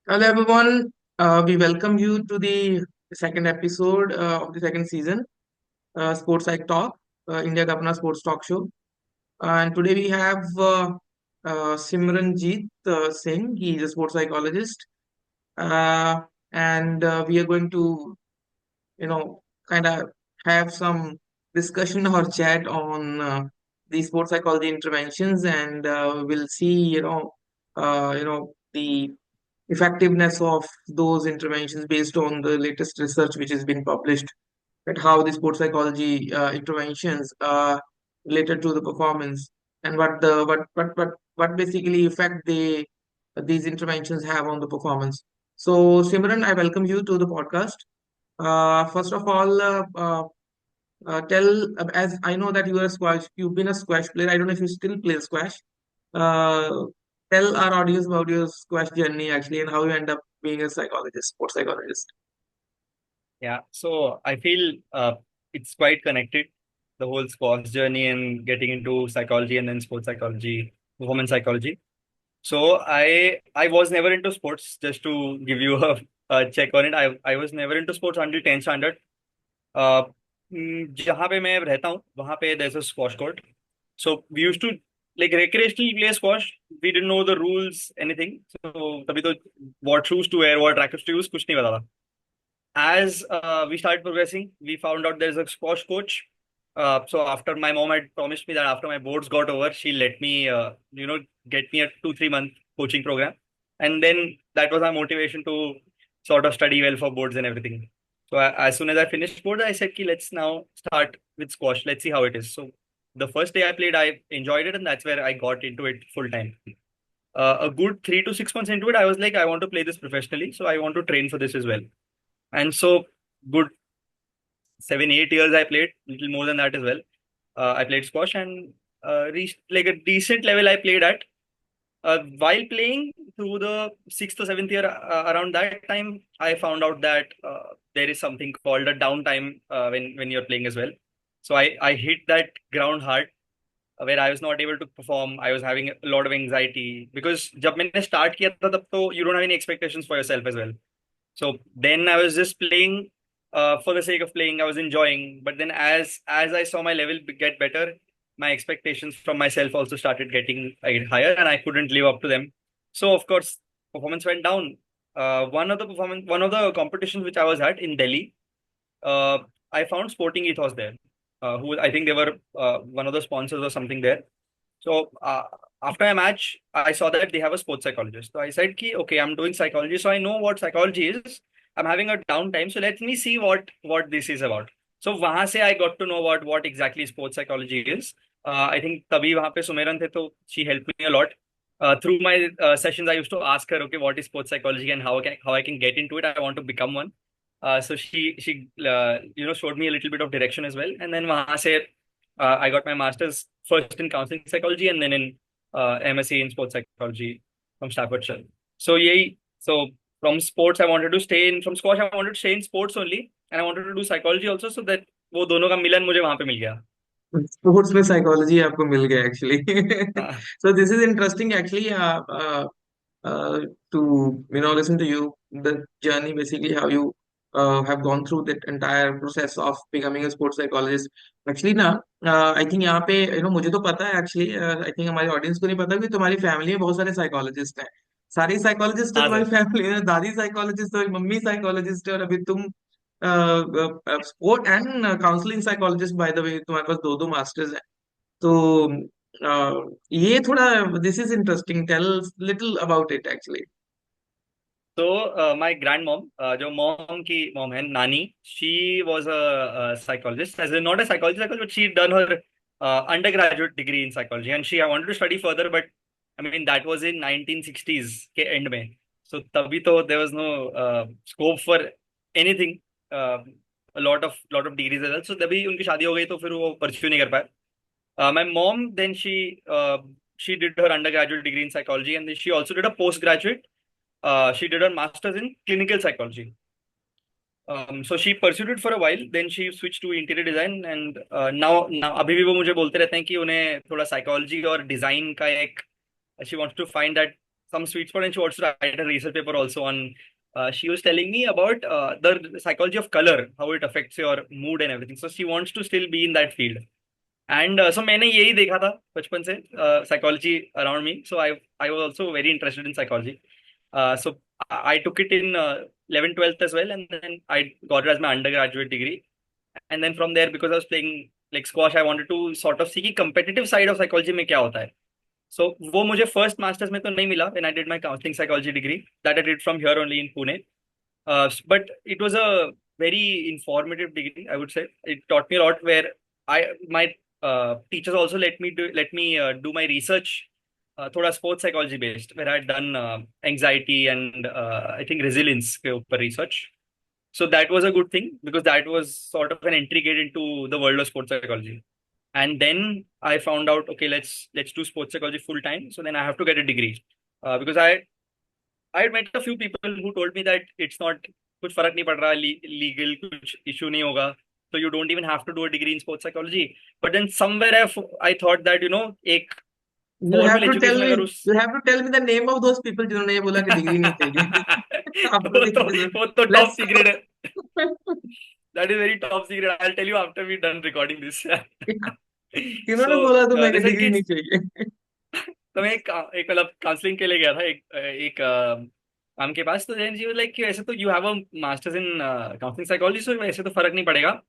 Hello everyone, we welcome you to the second episode of the second season, Sports Psyche Talk, India का अपना sports talk show. And today we have Simranjeet Singh. He is a sports psychologist, uh, and we are going to, you know, kind of have some discussion or chat on the sports psychology interventions, and we'll see, the effectiveness of those interventions based on the latest research which has been published at how the sports psychology interventions are related to the performance and what basically effect these interventions have on the performance. So Simran, I welcome you to the podcast. First of all, tell as I know that you've been a squash player. I don't know if you still play squash. Uh, Tell our audience about your squash journey actually and how you end up being a psychologist, sports psychologist. Yeah, so I feel it's quite connected, the whole sports journey and getting into psychology and then sports psychology, performance psychology. So I was never into sports, just to give you a check on it. I was never into sports until 10th standard. Uh, जहाँ पे मैं रहता हूँ वहाँ पे there's a squash court. So we used to like recreationally play squash. We didn't know the rules, anything. So तभी तो what shoes to wear, what rackets to use, कुछ नहीं पता था. As we started progressing, we found out there's a squash coach. So after my mom had promised me that after my boards got over, she let me, get me a 2-3 month coaching program, and then that was my motivation to sort of study well for boards and everything. So as soon as I finished board, I said, "Ki, let's now start with squash. Let's see how it is." So the first day I played, I enjoyed it, and that's where I got into it full time. A good 3 to 6 months into it, I was like, I want to play this professionally, so I want to train for this as well. And so, good 7-8 years I played, little more than that as well. I played squash and reached like a decent level I played at. While playing through the sixth or seventh year, around that time, I found out that there is something called a downtime when you're playing as well. So I hit that ground hard where I was not able to perform. I was having a lot of anxiety because जब मैंने start किया था तब तो you don't have any expectations for yourself as well. So then I was just playing for the sake of playing. I was enjoying, but then as I saw my level get better, my expectations from myself also started getting higher, and I couldn't live up to them. So of course, performance went down. One of the competitions which I was at in Delhi, uh, I found Sporting Ethos there, who I think they were one of the sponsors or something there. So after a match, I saw that they have a sports psychologist. So I said, "Ki, okay, I'm doing psychology, so I know what psychology is. I'm having a downtime, so let me see what this is about." So वहां से I got to know what exactly sports psychology is. I think तभी वहां पे सुमेरन थे, तो she helped me a lot. Through my sessions, I used to ask her, okay, what is sports psychology and how I can get into it. I want to become one. So she showed me a little bit of direction as well, and then वहां से I got my master's first in counseling psychology and then in MSc in sports psychology from Staffordshire. So yay, so from sports I wanted to stay in from squash I wanted to stay in sports only, and I wanted to do psychology also, so that वो दोनों का मिलन मुझे वहां पे मिल गया. Sports में psychology आपको मिल गया एक्चुअली. हाँ. So this is interesting actually, to listen to you the journey basically how you have gone through that entire process of becoming a sports psychologist. Actually ना, I think यहाँ पे मुझे तो पता है actually, I think हमारे audience को नहीं पता कि तुम्हारी फैमिली में बहुत सारे साइकोलॉजिस्ट हैं. सारी साइकोलॉजिस्ट है हाँ तुम्हारी सर. फैमिली में, दादी साइकोलॉजिस्ट है, मम्मी साइकोलॉजिस्ट है, और अभी तुम sport and counselling psychologist. By the way तुम्हारे पास दो दो मास्टर्स हैं. तो ये थोड़ा, this is interesting, tell little about it actually. So my grandmom, जो mom की mom है नानी, she was a psychologist, as in not a psychologist, but she done her undergraduate degree in psychology, and she wanted to study further, but I mean that was in 1960s के end में. So तभी तो there was no scope for anything, uh, a lot of degrees as well. So तभी उनकी शादी हो गई तो फिर वो pursue नहीं कर पाए. My mom then she did her undergraduate degree in psychology, and then she also did a postgraduate. She did her master's in clinical psychology. So she pursued it for a while. Then she switched to interior design, and now अभी भी वो मुझे बोलते रहते हैं कि उन्हें थोड़ा psychology और design का एक, she wants to find that some sweet spot, and she wants to write a research paper also on. She was telling me about the psychology of color, how it affects your mood and everything. So she wants to still be in that field. And so मैंने यही देखा था बचपन से psychology around me. So I was also very interested in psychology. So I took it in 11th, 12th as well, and then I got it as my undergraduate degree. And then from there, because I was playing like squash, I wanted to sort of see कि competitive side of psychology में क्या होता है. So वो मुझे first masters में तो नहीं मिला when I did my counseling psychology degree that I did from here only in Pune. But it was a very informative degree, I would say. It taught me a lot where my teachers also let me do my research थोड़ा sports psychology based where I had done anxiety and I think resilience के ऊपर research. So that was a good thing because that was sort of an entry gate into the world of sports psychology. And then I found out, okay, let's do sports psychology full time. So then I have to get a degree because I had met a few people who told me that it's not कुछ फर्क नहीं पड़ रहा legal कुछ issue नहीं होगा, so you don't even have to do a degree in sports psychology. But then somewhere I thought that एक You have formal to tell education me, अगर उस you have to tell me the name of those people जिन्होंने ये बोला कि degree नहीं चाहिए after वो the तो episode. वो तो top Let's secret है. That is very top secret. I'll tell you after we done recording this. किन्होंने So बोला तुम्हें कि they said डिग्री नहीं kids. चाहिए? तो मैं एक मतलब काउंसलिंग के लिए गया था एक मैम के पास. तो देन शी वाज लाइक कि वैसे तो you have a masters in counselling psychology, so वैसे तो फर्क नहीं पड़ेगा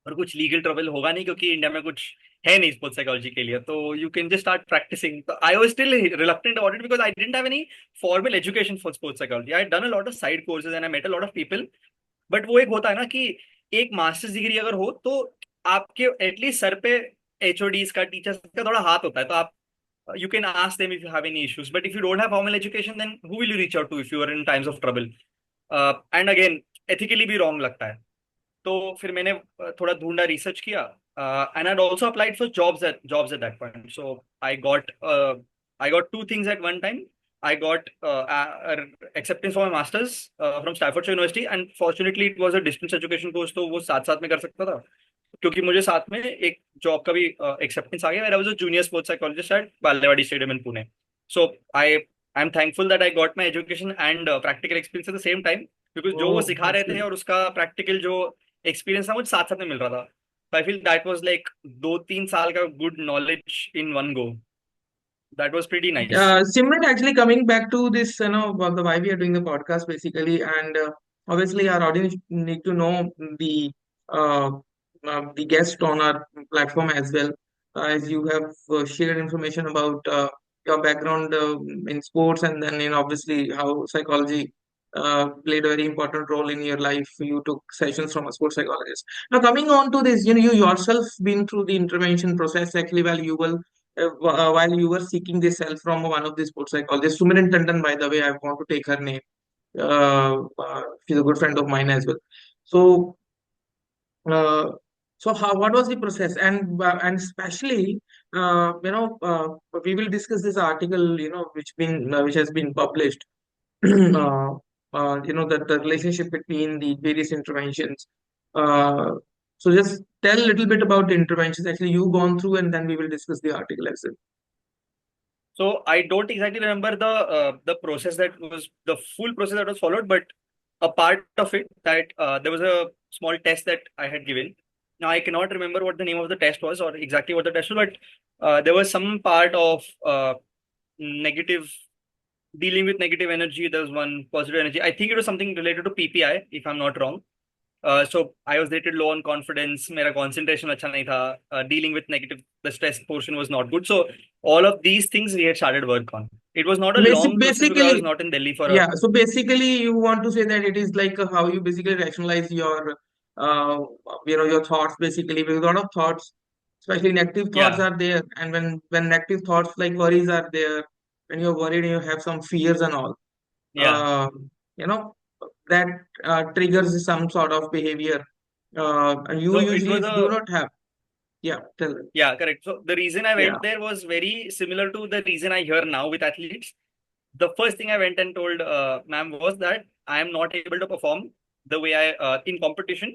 और कुछ लीगल ट्रबल होगा नहीं क्योंकि इंडिया में कुछ है नहीं स्पोर्ट्स साइकोलॉजी के लिए, तो you can just start practising. तो I was still reluctant about it because I didn't have any formal education for sports psychology. I done a lot of side courses and I met a lot of people. But वो एक होता है ना कि एक masters degree अगर हो तो आपके एटलीस्ट सर पे एचओडीज का, टीचर्स का थोड़ा हाथ होता है, तो आप you can ask them if you have any issues. But if you don't have formal education, then who will you reach out to if you are in times of trouble? And again, ethically भी wrong लगता है. तो फिर मैंने थोड़ा ढूंढा, research किया, and I'd also applied for jobs at that point. So I got two things at one time. I got acceptance for my masters from Staffordshire University, and fortunately it was a distance education course, तो वो साथ साथ में कर सकता था क्योंकि मुझे साथ में एक जॉब का भी एक्सेप्टेंस आ गया. I was a junior sports psychologist at Balewadi stadium in Pune. So I am thankful that I got my education and practical experience at the same time because जो वो Oh, सिखा that's रहे थे good. और उसका प्रैक्टिकल जो एक्सपीरियंस था मुझे साथ साथ में मिल रहा था. I feel that was like 2-3 साल का good knowledge in one go. That was pretty nice. Simran, actually coming back to this, about the why we are doing the podcast basically, and obviously our audience need to know uh, the guest on our platform as well, as you have shared information about your background in sports, and then obviously how psychology played a very important role in your life. You took sessions from a sports psychologist. Now coming on to this, you yourself been through the intervention process actually while you were seeking this help from one of the sports psychologists, Sumiran Tandon, by the way, I want to take her name. She's a good friend of mine as well. So, uh, what was the process? And especially, we will discuss this article, which has been published. uh, the relationship between the various interventions. Uh, so just tell a little bit about the interventions actually you've gone through, and then we will discuss the article as well. So I don't exactly remember the process that was the full process that was followed, but a part of it that there was a small test that I had given. Now I cannot remember what the name of the test was or exactly what the test was, but there was some part of negative dealing with negative energy. There was one positive energy. I think it was something related to PPI, if I'm not wrong. So I was rated low on confidence. मेरा concentration अच्छा नहीं था. Dealing with negative, the stress portion was not good. So all of these things we had started work on. It was not a long process because I was Basically, not in Delhi for a. yeah. So basically, you want to say that it is like how you basically rationalize uh, your thoughts. Basically, because a lot of thoughts, especially negative thoughts, Yeah, are there, and when negative thoughts like worries are there, when you're worried and you have some fears and all, yeah. uh, you know, that triggers some sort of behavior, and you So it usually was do a. not have. Yeah, tell them. Yeah, correct. So the reason I Yeah. went there was very similar to the reason I hear now with athletes. The first thing I went and told ma'am was that I am not able to perform the way I in competition,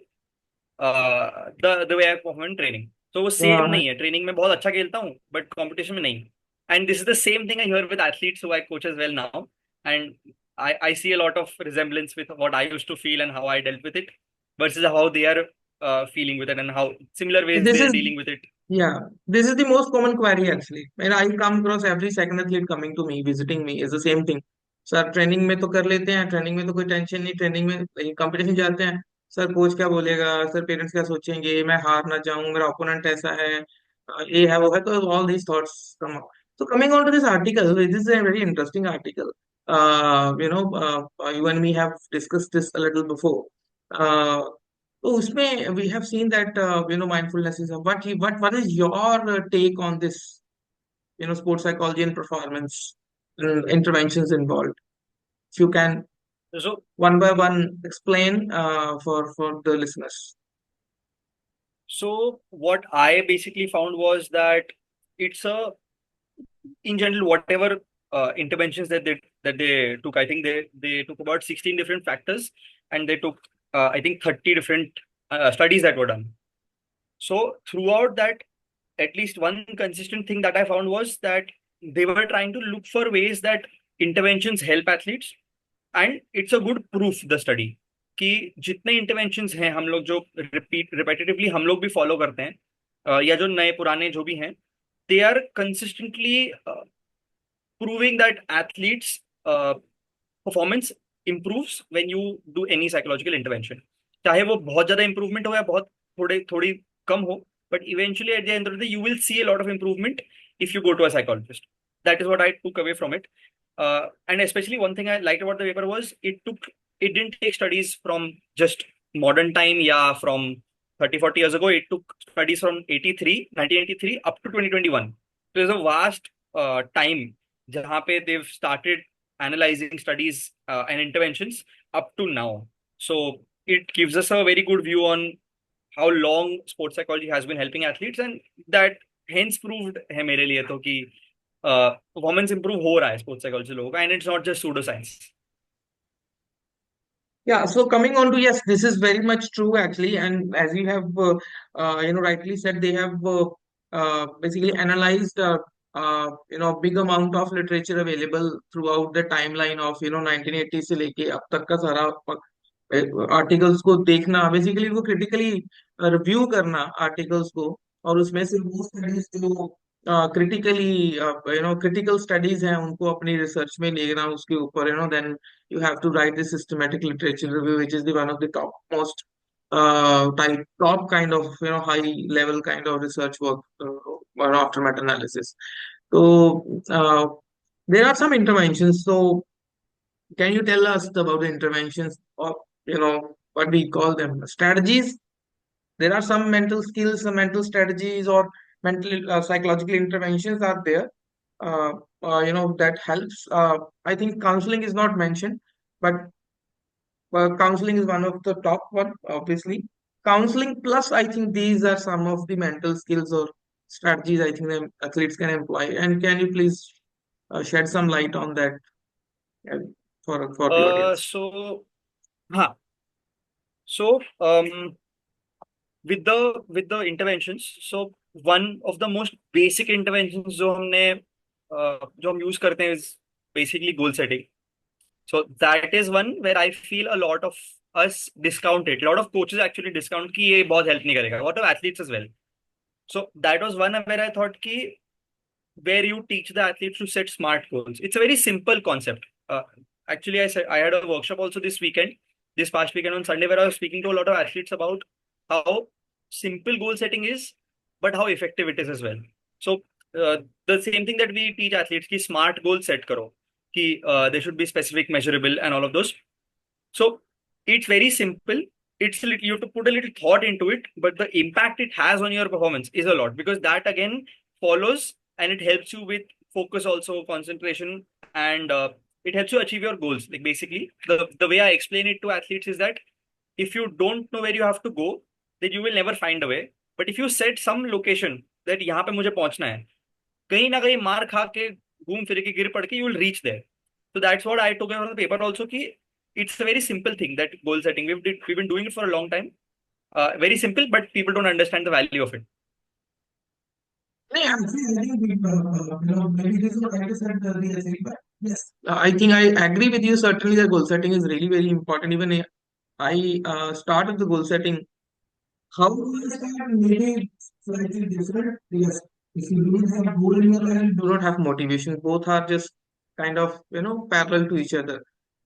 the way I perform in training. तो वो same Uh, नहीं है. Training में बहुत अच्छा खेलता हूँ but competition में नहीं. And this is the same thing I hear with athletes who I coach as well now. And I see a lot of resemblance with what I used to feel and how I dealt with it versus how they are feeling with it and how similar ways This they're is dealing with it. Yeah, this is the most common query actually. When I come across every second athlete coming to me, visiting me, is the same thing. Sir training में तो कर लेते हैं, training में तो कोई tension नहीं, training में कंपटीशन जाते हैं, सर कोच क्या बोलेगा, सर पेरेंट्स क्या सोचेंगे, मैं हार ना जाऊं, मेरा ओपोनेंट ऐसा है, ये है वो है, तो all these thoughts come up. So coming on to this article, this is a very interesting article. You and me have discussed this a little before. Uh, तो उसमें we have seen that mindfulness is what is your take on this, sports psychology and performance interventions involved. If you can So, one by one explain for the listeners. so what I basically found was that it's a in general, whatever interventions that they took, I think they took about 16 different factors, and they took I think 30 different studies that were done. So throughout that, at least one consistent thing that I found was that they were trying to look for ways that interventions help athletes, and it's a good proof the study कि जितने interventions हैं हम लोग जो repetitively हम लोग भी follow करते हैं या जो नए पुराने जो भी हैं, they are consistently proving that athletes performance improves when you do any psychological intervention. चाहे वो बहुत ज्यादा इंप्रूवमेंट हो या बहुत थोड़े थोड़ी कम हो, but eventually at the end of the day you will see a lot of improvement if you go to a psychologist. That is what I took away from it. And especially one thing I liked about the paper was it didn't take studies from just modern time, yeah, from 30-40 years ago. It took studies from 1983 up to 2021. So there's a vast time जहाँ पे they've started analyzing studies and interventions up to now. So it gives us a very good view on how long sports psychology has been helping athletes, and that hence proved है मेरे लिए तो कि performance improve हो रहा है sports psychology लोगों का, and it's not just pseudoscience. Yeah, so coming on to, yes, this is very much true actually, and as you have rightly said, they have basically analyzed big amount of literature available throughout the timeline of 1980 से लेके अब तक का सारा articles को देखना, basically वो critically review करना आर्टिकल्स को, और उसमें से वो स्टडीज जो क्रिटिकली क्रिटिकल स्टडीज हैं उनको अपनी रिसर्च में लेना, उसके ऊपर then you have to write the systematic literature review, which is the one of the top most top kind of high level kind of research work after meta analysis. So there are some interventions. So can you tell us about the interventions, or what we call them strategies? There are some mental skills, some mental strategies, or mental psychological interventions are there. That helps. I think counseling is not mentioned, but counseling is one of the top one, obviously. Counseling plus, I think these are some of the mental skills or strategies I think the athletes can employ. And can you please shed some light on that uh, for the audience? So हाँ, so with the interventions, so one of the most basic interventions जो हम use करते हैं is basically goal setting. So that is one where I feel a lot of us discount it. A lot of coaches actually discount कि ये बहुत help नहीं करेगा. What of athletes as well. So that was one where I thought कि where you teach the athletes to set smart goals. It's a very simple concept. Actually, I had a workshop also this past weekend on Sunday, where I was speaking to a lot of athletes about how simple goal setting is, but how effective it is as well. So the same thing that we teach athletes कि smart goal set करो, कि they should be specific, measurable, and all of those. So it's very simple. You have to put a little thought into it, but the impact it has on your performance is a lot, because that again follows, and it helps you with focus also, concentration, and it helps you achieve your goals. Like basically, the way I explain it to athletes is that if you don't know where you have to go, then you will never find a way. But if you set some location that यहाँ पे मुझे पहुंचना है, कहीं ना कहीं मार खा के घूम फिर के गिर पड़ के, you will reach there. So that's what I took from the paper also, कि it's a very simple thing, that goal setting. We've been doing it for a long time. Very simple, but people don't understand the value of it. No, actually, I think maybe it is not right to set the realistic, but yes, I think I agree with you. Certainly, the goal setting is really very important. Even I started the goal setting. How do you start? Maybe slightly different. Yes, if you don't have goal in your life, you do not have motivation. Both are just kind of parallel to each other.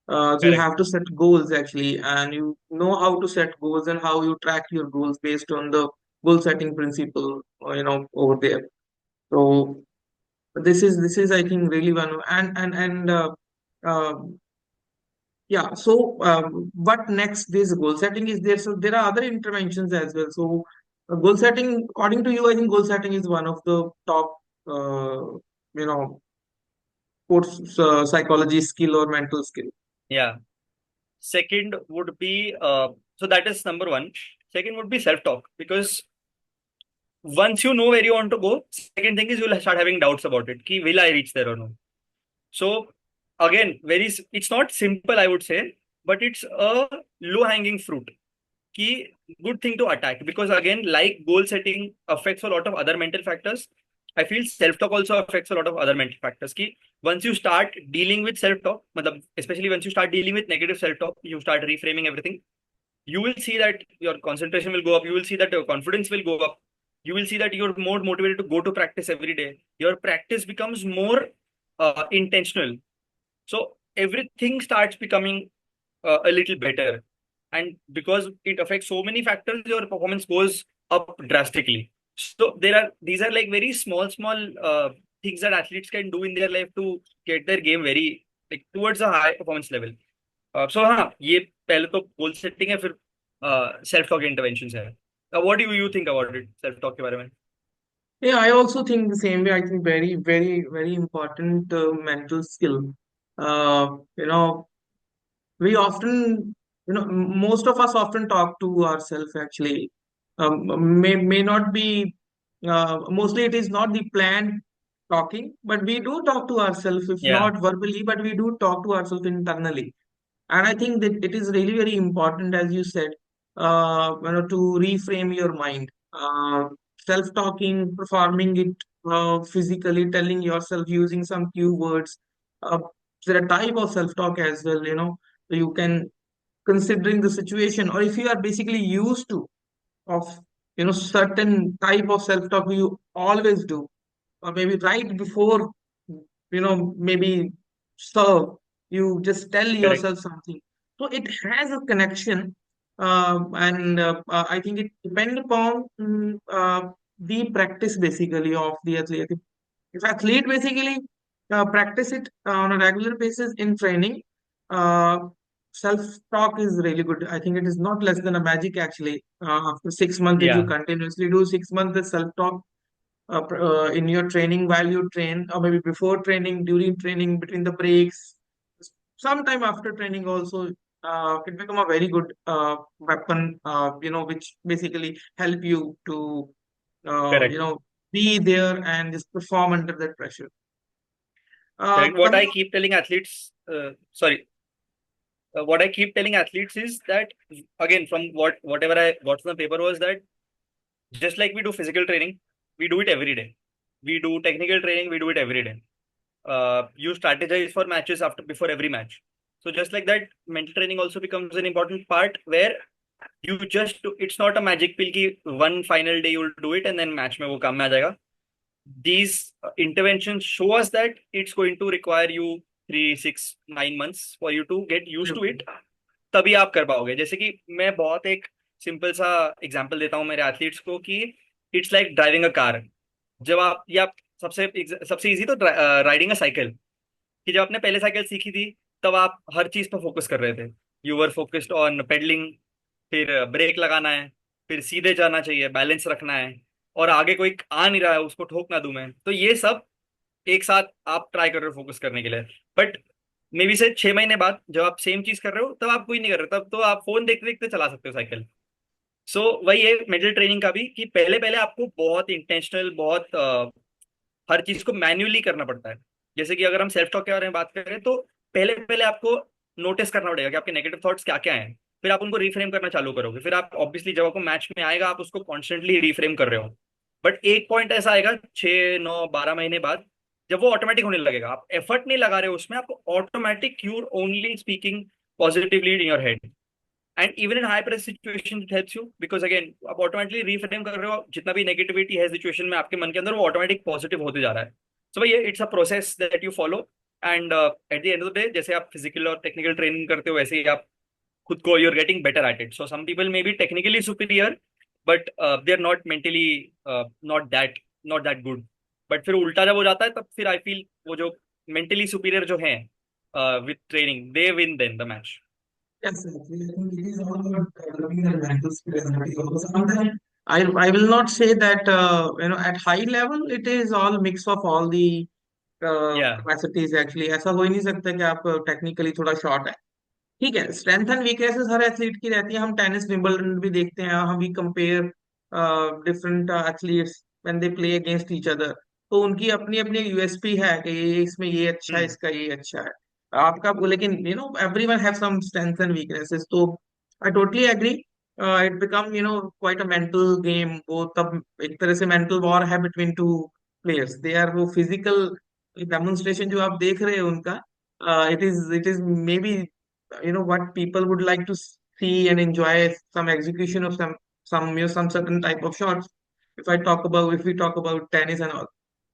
So you Correct. have to set goals actually, and you know how to set goals and how you track your goals based on the goal setting principle. Over there. So this is I think really one and yeah. So what next? This goal setting is there. So there are other interventions as well. So goal setting, according to you, I think goal setting is one of the top you know sports psychology skill or mental skill. Yeah. Second would be so that is number one. Second would be self-talk, because once you know where you want to go, second thing is you'll start having doubts about it. Ki, will I reach there or no? So again, it's not simple, I would say, but it's a low-hanging fruit. Key good thing to attack, because again, like goal setting affects a lot of other mental factors. I feel self-talk also affects a lot of other mental factors. Ki once you start dealing with self-talk, especially once you start dealing with negative self-talk, you start reframing everything. You will see that your concentration will go up. You will see that your confidence will go up. You will see that you're more motivated to go to practice every day. Your practice becomes more intentional. So everything starts becoming a little better. And because it affects so many factors, your performance goes up drastically. So these are like very small things that athletes can do in their life to get their game very like towards a high performance level. So हाँ, ये पहले तो goal setting है, फिर self talk intervention है. What do you think about it, self talk के बारे में? Yeah, I also think the same way. I think very, very, very important mental skill. You know, we often, most of us often talk to ourselves actually. May not be, mostly it is not the planned talking, but we do talk to ourselves, if Yeah, not verbally, but we do talk to ourselves internally. And I think that it is really very important, as you said, to reframe your mind. Self-talking, performing it physically, telling yourself using some cue words. Uh, there are type of self-talk as well. You can considering the situation, or if you are basically used to of certain type of self-talk you always do, or maybe right before maybe serve, you just tell correct, yourself something. So it has a connection, and I think it depends upon the practice basically of the athlete. If athlete basically practice it on a regular basis in training, uh, self-talk is really good. I think it is not less than a magic actually. After 6 months, if you yeah, continuously do 6 months, the self-talk in your training while you train, or maybe before training, during training, between the breaks, sometime after training also, it become a very good weapon, which basically help you to, uh, you correct, know, be there and just perform under that pressure. correct. What Coming I keep telling athletes, sorry, what I keep telling athletes is that again, from whatever I got from the paper was that just like we do physical training, we do it every day. We do technical training, we do it every day. You strategize for matches after before every match. So just like that, mental training also becomes an important part where you just do, it's not a magic pill ki one final day you'll do it and then match में वो काम में आ जाएगा. These interventions show us that it's going to require you 3, 6, 9 months for you to get used to it. तभी आप कर पाओगे. जैसे कि मैं बहुत एक सिंपल सा एग्जांपल देता हूँ मेरे एथलीट्स को कि it's like driving a car. जब आप या सबसे सबसे इजी तो राइडिंग अ साइकिल, कि जब आपने पहले साइकिल सीखी थी तब आप हर चीज पर फोकस कर रहे थे. You were focused on pedalling, फिर ब्रेक लगाना है, फिर सीधे जाना चाहिए, बैलेंस रखना है, और आगे कोई आ नहीं रहा है उसको ठोक ना दूं मैं. तो ये सब एक साथ आप ट्राई कर रहे हो फोकस करने के लिए. बट मे बी से 6 महीने बाद जब आप सेम चीज कर रहे हो तब आप कोई नहीं कर रहे, तब तो आप फोन देखते देखते चला सकते हो साइकिल. सो वही है मेंटल ट्रेनिंग का भी, कि पहले पहले आपको बहुत इंटेंशनल, बहुत हर चीज को मैन्युअली करना पड़ता है. जैसे कि अगर हम सेल्फ टॉक के बारे में बात करें तो पहले पहले आपको नोटिस करना पड़ेगा कि आपके नेगेटिव थॉट्स क्या क्या हैं. फिर आप उनको रिफ्रेम करना चालू करोगे. फिर आप ऑब्वियसली जब आपको मैच में आएगा आप उसको कॉन्स्टेंटली रिफ्रेम कर रहे हो. बट एक पॉइंट ऐसा आएगा 6 9 12 महीने बाद, जब वो ऑटोमेटिक होने लगेगा, आप एफर्ट नहीं लगा रहे हो उसमें, आपको automatic you're only speaking positively in your head. And even in high press situation it helps you, because again आप ऑटोमेटिकली रीफ्रेम कर रहे हो, जितना भी नेगेटिविटी है सिचुएशन में आपके मन के अंदर, वो ऑटोमेटिक पॉजिटिव होते जा रहा है। सो भाई it's a process that you follow. And at the end of the day, जैसे आप फिजिकल और टेक्निकल ट्रेनिंग करते हो, वैसे ही आप खुद को you're getting better at it. So some people may be technically superior, but they're not mentally not that good. But फिर उल्टा जब हो जाता है, तब फिर I feel वो जो mentally superior जो हैं with training, they win then the match. Yes, actually, I think it is all about developing the mental skills. That is also sometimes I will not say that at high level it is all mix of all the Yeah. capacities actually. ऐसा हो ही नहीं सकता कि आप technically थोड़ा short है। ठीक है, strength and weaknesses her athlete की रहती है। हम टेनिस विंबलडन भी देखते हैं, हम भी compare different athletes when they play against each other. तो उनकी अपनी अपनी यूएसपी है कि ये इसमें ये अच्छा है, Hmm. इसका ये अच्छा है। आपका लेकिन everyone have some strengths and weaknesses. तो I totally agree, it become quite a mental game. वो तब एक तरह से मेंटल वॉर है between two players. They are वो फिजिकल डेमोन्स्ट्रेशन जो आप देख रहे हो उनका, it is maybe what people would like to see and enjoy some execution of some certain type of shots, if we talk about tennis and all,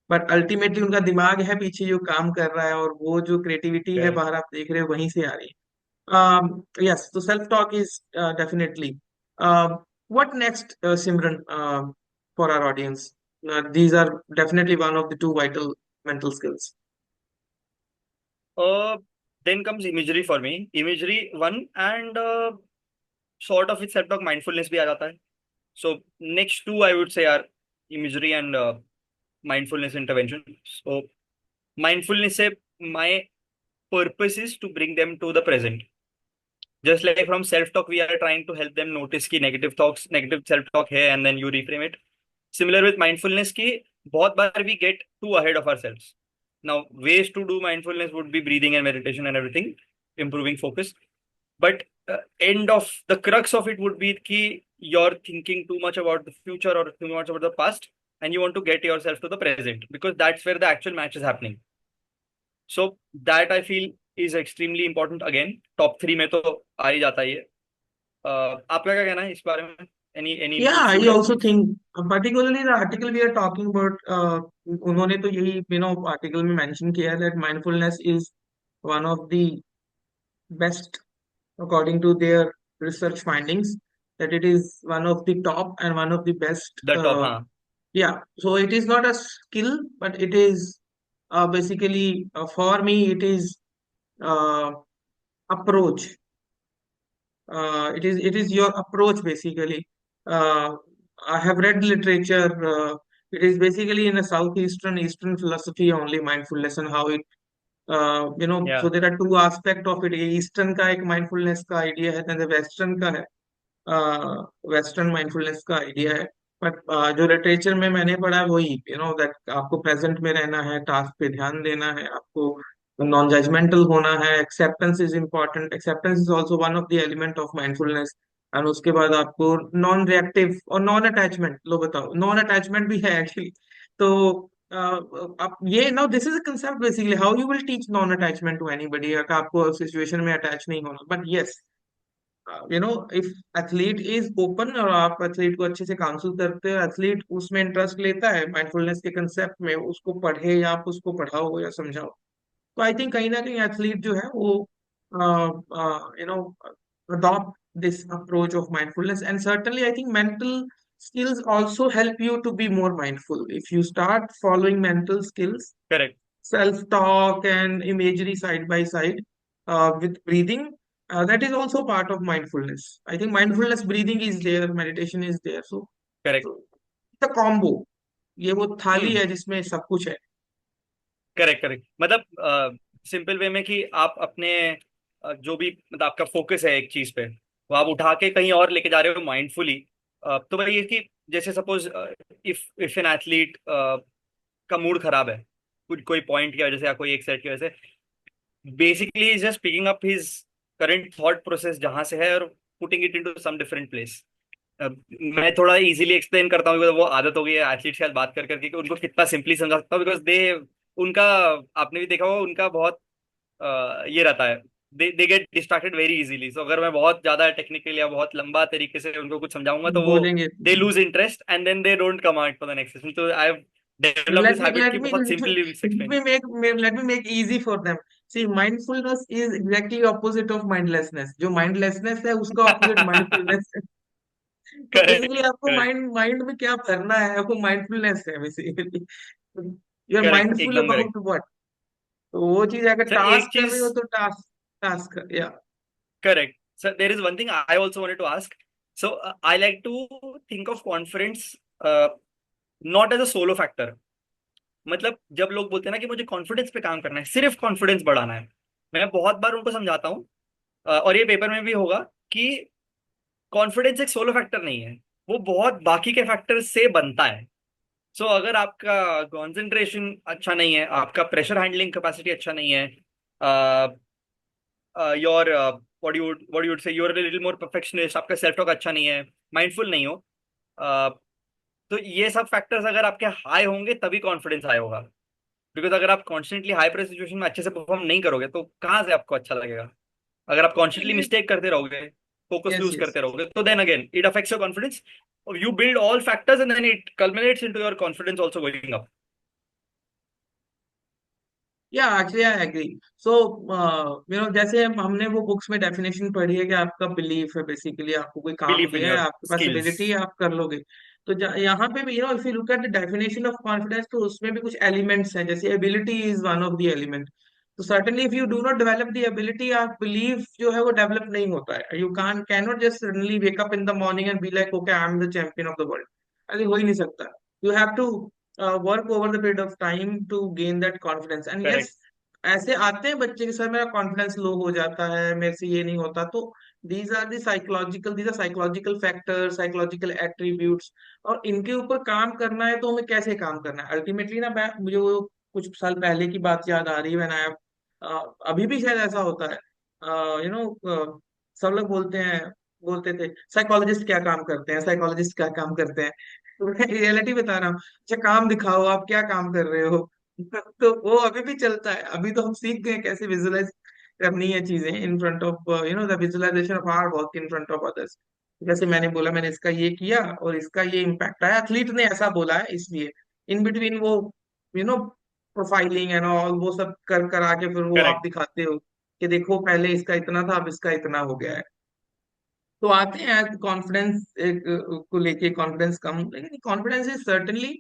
but ultimately उनका दिमाग है पीछे जो काम कर रहा है, और वो जो क्रिएटिविटी है Correct. बाहर आप देख रहे हो वहीं से आ रही है। yes, so self talk is definitely what next, Simran, for our audience. These are definitely one of the two vital mental skills. Uh, then comes imagery for me. Imagery one, and sort of with self talk mindfulness भी आ जाता है. So next two I would say are imagery and mindfulness intervention. So mindfulness से my purpose is to bring them to the present. Just like from self talk we are trying to help them notice कि negative thoughts, negative self talk है, and then you reframe it. Similar with mindfulness की बहुत बार we get too ahead of ourselves. Now ways to do mindfulness would be breathing and meditation and everything, improving focus. But end of the crux of it would be कि you're thinking too much about the future or too much about the past, and you want to get yourself to the present, because that's where the actual match is happening. So that I feel is extremely important. Again, top three में तो आ ही जाता है ये। आपका क्या कहना है इस बारे में? Any Yeah, inputs you I would like to also give? think, particularly the article we are talking about, उन्होंने तो यही आर्टिकल में मेंशन किया है that mindfulness is one of the best, according to their research findings, that it is one of the top and one of the best. The top, हाँ. Yeah, so it is not a skill, but it is basically, for me, it is uh, approach. It is your approach basically. Uh, I have read literature. It is basically in a southeastern eastern philosophy only, mindfulness and how it so Yeah, there are two aspect of it. Eastern का एक mindfulness का idea है, then western का है, western mindfulness का idea है। But जो literature में मैंने पढ़ा वही, दैट आपको प्रेजेंट में रहना है, टास्क पे ध्यान देना है आपको, नॉन जजमेंटल होना है, acceptance is important, acceptance is also one of the element of mindfulness. And उसके बाद आपको नॉन रिएक्टिव और नॉन अटैचमेंट, लो बताओ, नॉन अटैचमेंट भी है एक्चुअली। तो आप ये now this is a concept basically, how you will teach non attachment to anybody, आपको सिचुएशन में अटैच नहीं होना। But yes, if athlete is open और आप एथलीट को अच्छे से काउंसिल करते हो, एथलीट उसमें इंटरेस्ट लेता है माइंडफुलनेस के कंसेप्ट में, उसको पढ़े या आप उसको पढ़ाओ या समझाओ, तो आई थिंक कहीं ना कहीं एथलीट जो है वो adopt this approach of mindfulness. And certainly I think mental skills also help you to be more mindful if you start following mental skills, correct, self-talk and imagery side by side, with breathing. That is also part of mindfulness. I think mindfulness breathing is there, meditation is there. So, correct. so it's a combo. ये वो थाली Hmm. है जिसमें सब कुछ है। Correct, correct, मतलब simple way में कि आप अपने जो भी मतलब आपका फोकस है एक चीज पे, वो आप उठा के कहीं और लेके जा रहे हो माइंडफुली। तो भाई ये कि जैसे suppose if if an athlete का मूड खराब है कुछ कोई पॉइंट की वजह से या कोई एक सेट की वजह से, basically is just picking up his current thought process जहां से है और putting it into some different place. मैं थोड़ा इजीली एक्सप्लेन करता हूँ, वो आदत हो गई है एथलीट के साथ बात कर करके कि उनको कितना सिंपली समझा सकता हूँ, बिकॉज दे उनका आपने भी देखा होगा उनका बहुत ये रहता है, they get distracted very easily. So अगर मैं बहुत ज्यादा टेक्निकल या बहुत लंबा तरीके से उनको कुछ समझाऊंगा तो वो बोलेंगे। They lose interest and then they don't come out for the next session. तो I have develop let this me habit let की me बहुत let me simply let explain. me make let me make easy for them. See, mindfulness is exactly opposite of mindlessness. जो mindlessness है उसका opposite mindfulness है. तो correct basically आपको correct mind में क्या भरना है, वो माइंडफुलनेस है basically. You are correct mindful एकदम करेक्ट। About what. तो वो चीज अगर सर एक टास्क कर रहे चीज हो तो टास्क टास्क या. correct. So there is one thing I also wanted to ask. So I like to think of confidence not as a solo factor. मतलब जब लोग बोलते हैं ना कि मुझे कॉन्फिडेंस पे काम करना है, सिर्फ कॉन्फिडेंस बढ़ाना है, मैं बहुत बार उनको समझाता हूँ और ये पेपर में भी होगा कि कॉन्फिडेंस एक सोलो फैक्टर नहीं है, वो बहुत बाकी के फैक्टर से बनता है। सो अगर आपका कंसंट्रेशन अच्छा नहीं है, आपका प्रेशर हैंडलिंग कैपेसिटी अच्छा नहीं है, your what you would say you're little more perfectionist, आपका सेल्फ टॉक अच्छा नहीं है, माइंडफुल नहीं हो, uh, तो ये सब फैक्टर्स अगर आपके हाई होंगे तभी कॉन्फिडेंस हाई होगा। बिकॉज अगर आप कॉन्स्टेंटली हाई प्रेशर सिचुएशन में अच्छे से परफॉर्म नहीं करोगे तो कहाँ से आपको अच्छा लगेगा। अगर आप कॉन्स्टेंटली मिस्टेक करते रहोगे, फोकस यस लूज यस. करते रहोगे, तो then again it affects your confidence. You build all factors and then it culminates into your confidence also going up. या एक्चुअली आई एग्री. सो जैसे हमने वो बुक्स में डेफिनेशन पढ़ी है कि आपका बिलीफ है, बेसिकली आपको कोई काम बिलीफ इन दिया है, योर आपके पास स्किल्स। एबिलिटी है, आप कर लोगे. तो यहाँ पे भी if you look at the definition of confidence, तो उसमें भी कुछ एलिमेंट्स हैं, जैसे ability is one of the element. तो certainly if you do not develop the ability, आप बिलीफ जो है वो डेवलप नहीं होता है. You can not just suddenly wake up in the morning and be like okay I am the champion of the world. अरे हो ही नहीं सकता. You have to work over the period of time to gain that confidence. And correct yes, ऐसे आते हैं बच्चे के साथ मेरा कॉन्फिडेंस लो हो जाता है, मेरे से ये नहीं होता. तो these are psychological factor, psychological attributes. और इनके ऊपर काम करना है तो हमें कैसे काम करना है अल्टीमेटली ना. मैं मुझे वो कुछ साल पहले की बात याद आ रही है. मैंने अभी भी शायद ऐसा होता है. यू नो सब लोग बोलते थे साइकोलॉजिस्ट क्या काम करते हैं, साइकोलॉजिस्ट क्या काम करते हैं. तो मैं रियलिटी बता रहा हूँ. अच्छा काम दिखाओ, आप क्या काम कर रहे हो. तो वो अभी भी चलता है. अभी तो हम सीख गए कैसे विजुलाइज करनी है चीजें in front of the visualisation of our work in front of others. जैसे मैंने बोला मैंने इसका ये किया और इसका ये इम्पैक्ट आया, एथलीट ने ऐसा बोला है इसलिए. इन बिटवीन वो you know profiling and all वो सब कर आके फिर वो आप करेक्ट दिखाते हो कि देखो पहले इसका इतना था अब इसका इतना हो गया है. तो आते हैं कॉन्फिडेंस को लेके, कॉन्फिडेंस कम. लेकिन कॉन्फिडेंस इज सर्टेनली,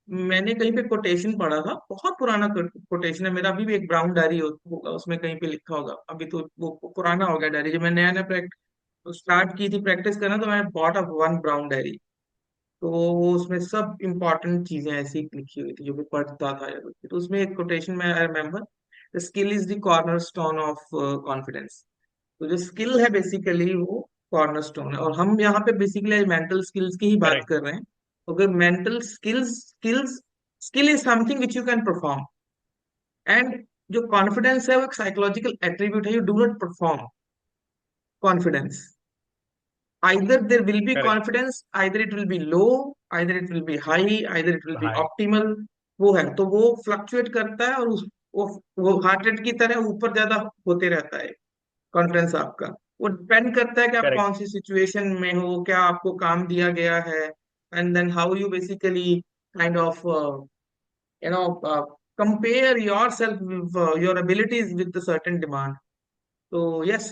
मैंने कहीं पे कोटेशन पढ़ा था, बहुत पुराना कोटेशन है मेरा, अभी भी एक ब्राउन डायरी होगा उसमें कहीं पे लिखा होगा. अभी तो वो पुराना हो गया डायरी. जब मैं नया नया स्टार्ट की थी प्रैक्टिस करना, तो मैं bought up one brown diary. तो वो उसमें सब इम्पोर्टेंट चीजें ऐसी लिखी हुई थी जो मैं पढ़ता था या कुछ. तो उसमें एक कोटेशन में I remember, the skill is the corner stone of confidence. तो जो स्किल है बेसिकली वो कॉर्नरस्टोन है. और हम यहाँ पे बेसिकली मेंटल स्किल्स की ही बात करेक्ट कर रहे हैं. तो अगर mental skills skill is something which you can perform. And जो कॉन्फिडेंस है वो एक साइकोलॉजिकल एट्रीब्यूट है. You do not perform confidence. either there will be correct confidence, either it will be low, either it will be high, either it will be hi optimal. वो है तो वो fluctuate करता है और वो हार्ट रेट की तरह ऊपर ज्यादा होते रहता है कॉन्फिडेंस आपका. वो डिपेंड करता है कि आप करेक्ट कौन सी सिचुएशन में हो, क्या आपको काम दिया गया है, and then how you basically kind of you know compare yourself with your abilities with the certain demand. So yes,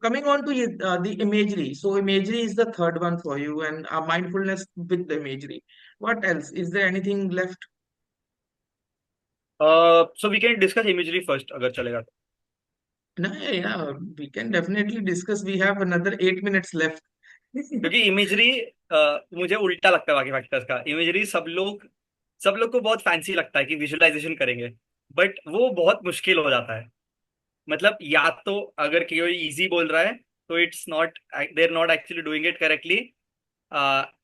coming on to the imagery. So imagery is the third one for you, and mindfulness with the imagery. What else? Is there anything left? So we can discuss imagery first अगर चलेगा तो। No, yeah, we can definitely discuss. We have another 8 minutes left. क्योंकि imagery मुझे उल्टा लगता है बाकी factors का। इमेजरी सब लोग को बहुत फैंसी लगता है कि विजुअलाइजेशन करेंगे, बट वो बहुत मुश्किल हो जाता है। मतलब या तो अगर कोई इजी बोल रहा है तो it's not, they are not actually doing it correctly,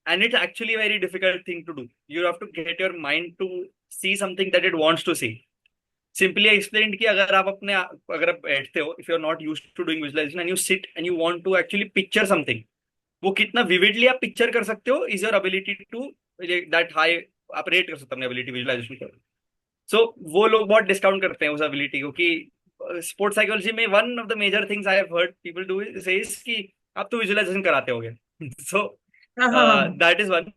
and it's actually very difficult thing to do. You have to get your mind to see something that it wants to see. Simply explain कि अगर आप बैठते हो, if you are not used to doing visualisation and you sit and you want to actually picture something, वो कितना vividly आप picture कर सकते हो is your ability to that high, आप रेट कर सकते हो अपनी एबिलिटी विजुअलाइजेशन कर। सो वो लोग बहुत डिस्काउंट करते हैं उस एबिलिटी को कि स्पोर्ट्स साइकोलॉजी में one of the major things I have heard people do say is कि आप तो विजुअलाइजेशन कराते होगे। सो हाँ हाँ हाँ। That is one.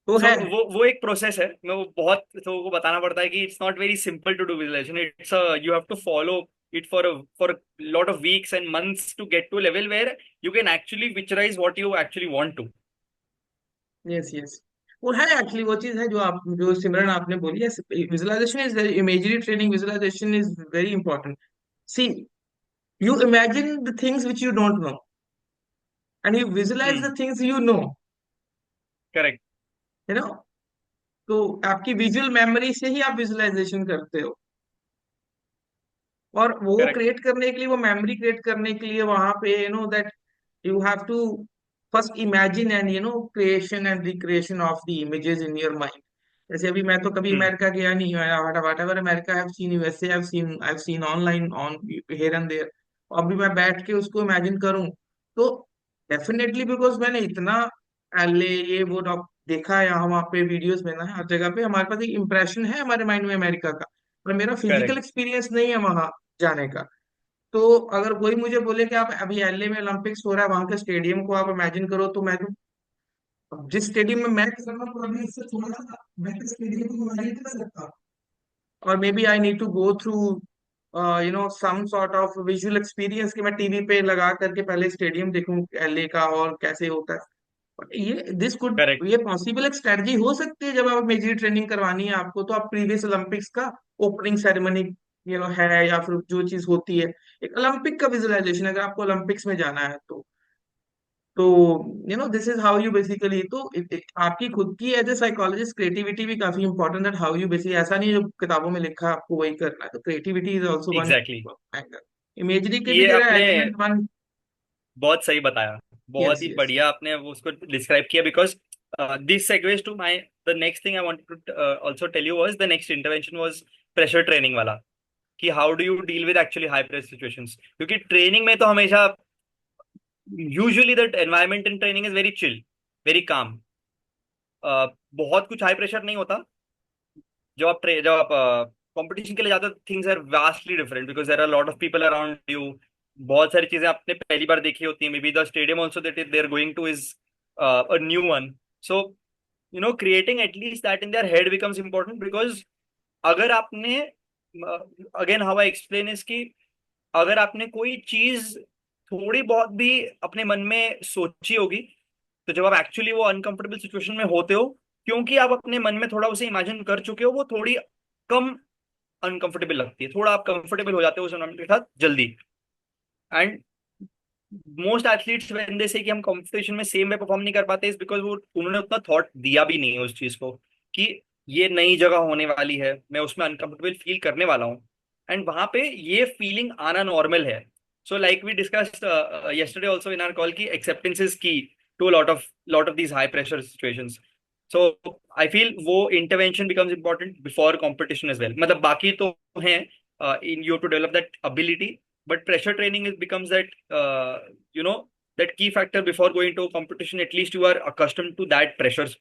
वो सो है। वो एक प्रोसेस है, मैं वो बहुत तो को बताना पड़ता है कि it's not very simple to do visualisation, it's you have to follow it for a lot of weeks and months to get to a level where you can actually visualize what you actually want to. Yes yes, वो है actually, वो चीज है जो आप, जो सिमरन आपने बोली है। Visualisation is very, imagery training visualisation is very important. See, you imagine the things which you don't know and you visualize Hmm. the things you know, Correct. you know। तो आपकी विजुअल मेमोरी से ही आप visualisation करते हो, और वो Correct. Create करने के लिए, वो मेमोरी क्रिएट करने के लिए वहां पे that you have to first imagine and creation and recreation of the images in your mind. जैसे अभी मैं तो कभी Hmm. अमेरिका गया नहीं, whatever America have seen, USA have seen online on here and there. अभी मैं बैठ के उसको इमेजिन करूं तो डेफिनेटली, बिकॉज मैंने इतना एलए ये वो देखा है यहाँ वहाँ पे, वीडियोस में ना, हर जगह पे हमारे पास एक इम्प्रेशन है हमारे माइंड में अमेरिका का, पर मेरा फिजिकल Correct. एक्सपीरियंस नहीं है वहां जाने का। तो अगर कोई मुझे बोले कि आप अभी एलए में ओलंपिक्स हो रहा है, वहां के स्टेडियम को आप इमेजिन करो, तो मैं तो, अब जिस स्टेडियम में मैं कर रहा हूँ अभी, इससे थोड़ा सा बेहतर स्टेडियम को इमेजिन कर सकता हूँ। और maybe I need to go through some sort of visual experience, कि मैं टीवी पे लगा करके पहले स्टेडियम देखूं एलए का और कैसे होता है। But ये दिस कुड, Correct. ये पॉसिबल एक स्ट्रेटजी हो सकती है। जब आप मेजर ट्रेनिंग करवानी है आपको, तो आप प्रीवियस ओलंपिक्स का ओपनिंग सेरेमनी है, या फिर जो चीज होती है, एक ओलंपिक का विजुअलाइजेशन, अगर आपको ओलंपिक्स में जाना है तो this is how you basically, तो आपकी खुद की एज ए साइकोलॉजिस्ट क्रिएटिविटी भी काफी इंपॉर्टेंट है। हाउ यू बेसिकली, ऐसा नहीं है जो किताबों में लिखा है आपको वही करना है, तो creativity is also one Exactly. Angle. Imagery के भी ये देर आपने एलिमेंट वन। बहुत सही बताया, बहुत यस ही यस। बढ़िया आपने वो उसको डिस्क्राइब किया, because this segues to my the next thing I wanted to also tell you was the next intervention was pressure training वाला, कि how do you deal with actually high pressure situations, क्योंकि training में तो हमेशा usually that environment in training is very chill, very calm, बहुत कुछ high pressure नहीं होता। जब आप कंपटीशन के लिए जाते हो things are vastly different because there are lot of people around you, बहुत सारी चीजें आपने पहली बार देखी होती है, maybe the stadium also that they are going to is a new one. So creating at least that in their head becomes important, because अगर आपने, again how I explain is कि अगर आपने कोई चीज थोड़ी बहुत भी अपने मन में सोची होगी, तो जब आप एक्चुअली वो अनकंफर्टेबल सिचुएशन में होते हो, क्योंकि आप अपने मन में थोड़ा उसे इमेजिन कर चुके हो, वो थोड़ी कम अनकंफर्टेबल लगती है, थोड़ा आप कंफर्टेबल हो जाते हो उस एनवायरनमेंट के साथ जल्दी। And most athletes when they से कि हम कंपटीशन में सेम वे परफॉर्म नहीं कर पाते, इज बिकॉज वो उन्होंने उतना थॉट दिया भी नहीं है उस चीज को कि ये नई जगह होने वाली है, मैं उसमें अनकंफर्टेबल फील करने वाला हूँ, एंड वहां पे ये फीलिंग आना नॉर्मल है। So like we discussed yesterday also in our call, की acceptance is key to a lot of these high pressure situations. So I feel वो intervention becomes important before competition as well, मतलब बाकी तो हैं, in you to develop that ability, but pressure training is becomes that you know that key factor before going to a competition, at least you are accustomed to that pressures,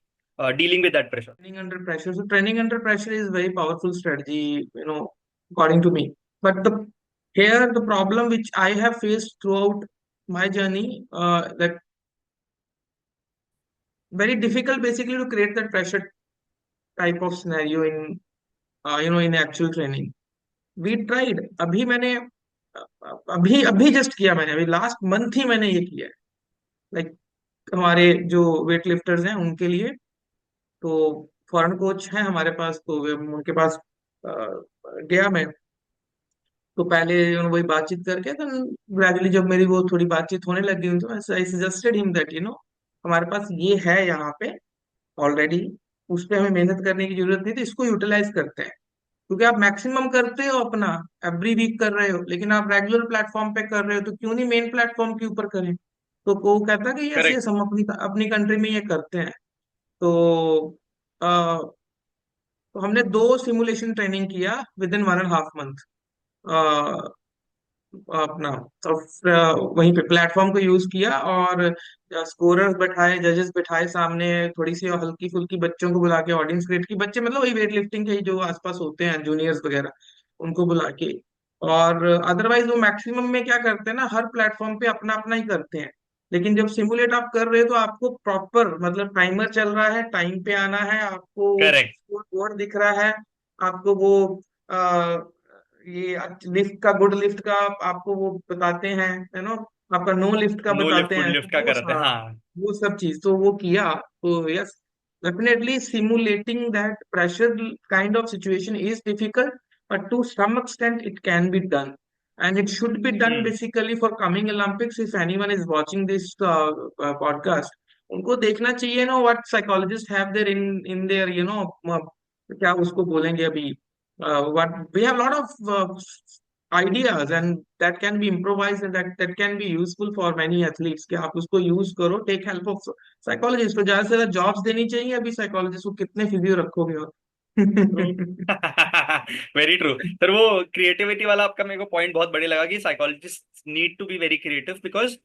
dealing with that pressure. Training under pressure. So training under pressure is very powerful strategy, according to me. But the problem which I have faced throughout my journey, that very difficult basically to create that pressure type of scenario in in actual training. We tried. अभी अभी just किया मैंने, अभी last month ही मैंने ये किया है। Like हमारे जो वेट लिफ्टर्स हैं उनके लिए, तो फॉरेन कोच है हमारे पास, तो उनके पास अ, गया मैं। तो पहले वही बातचीत करके, तो ग्रेजुअली जब मेरी वो थोड़ी बातचीत होने लगी उनसे, आई सजेस्टेड हिम दैट हमारे पास ये है यहाँ पे ऑलरेडी, उस पे हमें मेहनत करने की जरूरत नहीं, तो इसको यूटिलाइज करते हैं। क्योंकि आप मैक्सिमम करते हो अपना, एवरी वीक कर रहे हो, लेकिन आप रेगुलर प्लेटफॉर्म पे कर रहे हो, तो क्यों नहीं मेन प्लेटफॉर्म के ऊपर करें। तो वो कहता है कि यस Correct. यस, हम अपनी अपनी कंट्री में ये करते हैं। तो तो हमने 2 सिमुलेशन ट्रेनिंग किया विद इन 1.5 मंथ। अपना तो वहीं पे प्लेटफॉर्म को यूज किया, और स्कोरर्स बैठाए, जजेस बैठाए सामने, थोड़ी सी हल्की फुल्की बच्चों को बुला के ऑडियंस क्रिएट की, बच्चे मतलब वही वेट लिफ्टिंग के ही जो आसपास होते हैं जूनियर्स वगैरह, उनको बुला के। और अदरवाइज वो मैक्सिमम में क्या करते हैं ना, हर प्लेटफॉर्म पे अपना अपना ही करते हैं। लेकिन जब सिमुलेट आप कर रहे हो तो आपको प्रॉपर मतलब टाइमर चल रहा है, टाइम पे आना है आपको, करेक्ट। बोर्ड दिख रहा है आपको, वो ये लिफ्ट का, गुड लिफ्ट का आपको वो बताते हैं, है ना, आपका नो लिफ्ट का नो बताते लिफ्ट गुड हैं, तो लिफ्ट का वो, कर रहे थे, हाँ, हाँ। वो सब चीज तो वो किया। तो yes, definitely simulating that pressure kind of situation is difficult, but to some extent it can be done, and it should be done hmm. basically for coming Olympics. If anyone is watching this podcast, उनको देखना चाहिए ना, what psychologists have there in their, क्या उसको बोलेंगे अभी, what we have a lot of ideas, and that can be improvised, and that can be useful for many athletes, कि आप उसको यूज करो, टेक हेल्प ऑफ साइकोलॉजिस्ट को, ज्यादा से ज्यादा जॉब्स देनी चाहिए अभी साइकोलॉजिस्ट को, कितने फिजियो रखोगे और ट्रू। Very true sir. वो क्रिएटिविटी वाला आपका मेरे को पॉइंट बहुत बढ़िया लगा कि psychologist need to be very creative, because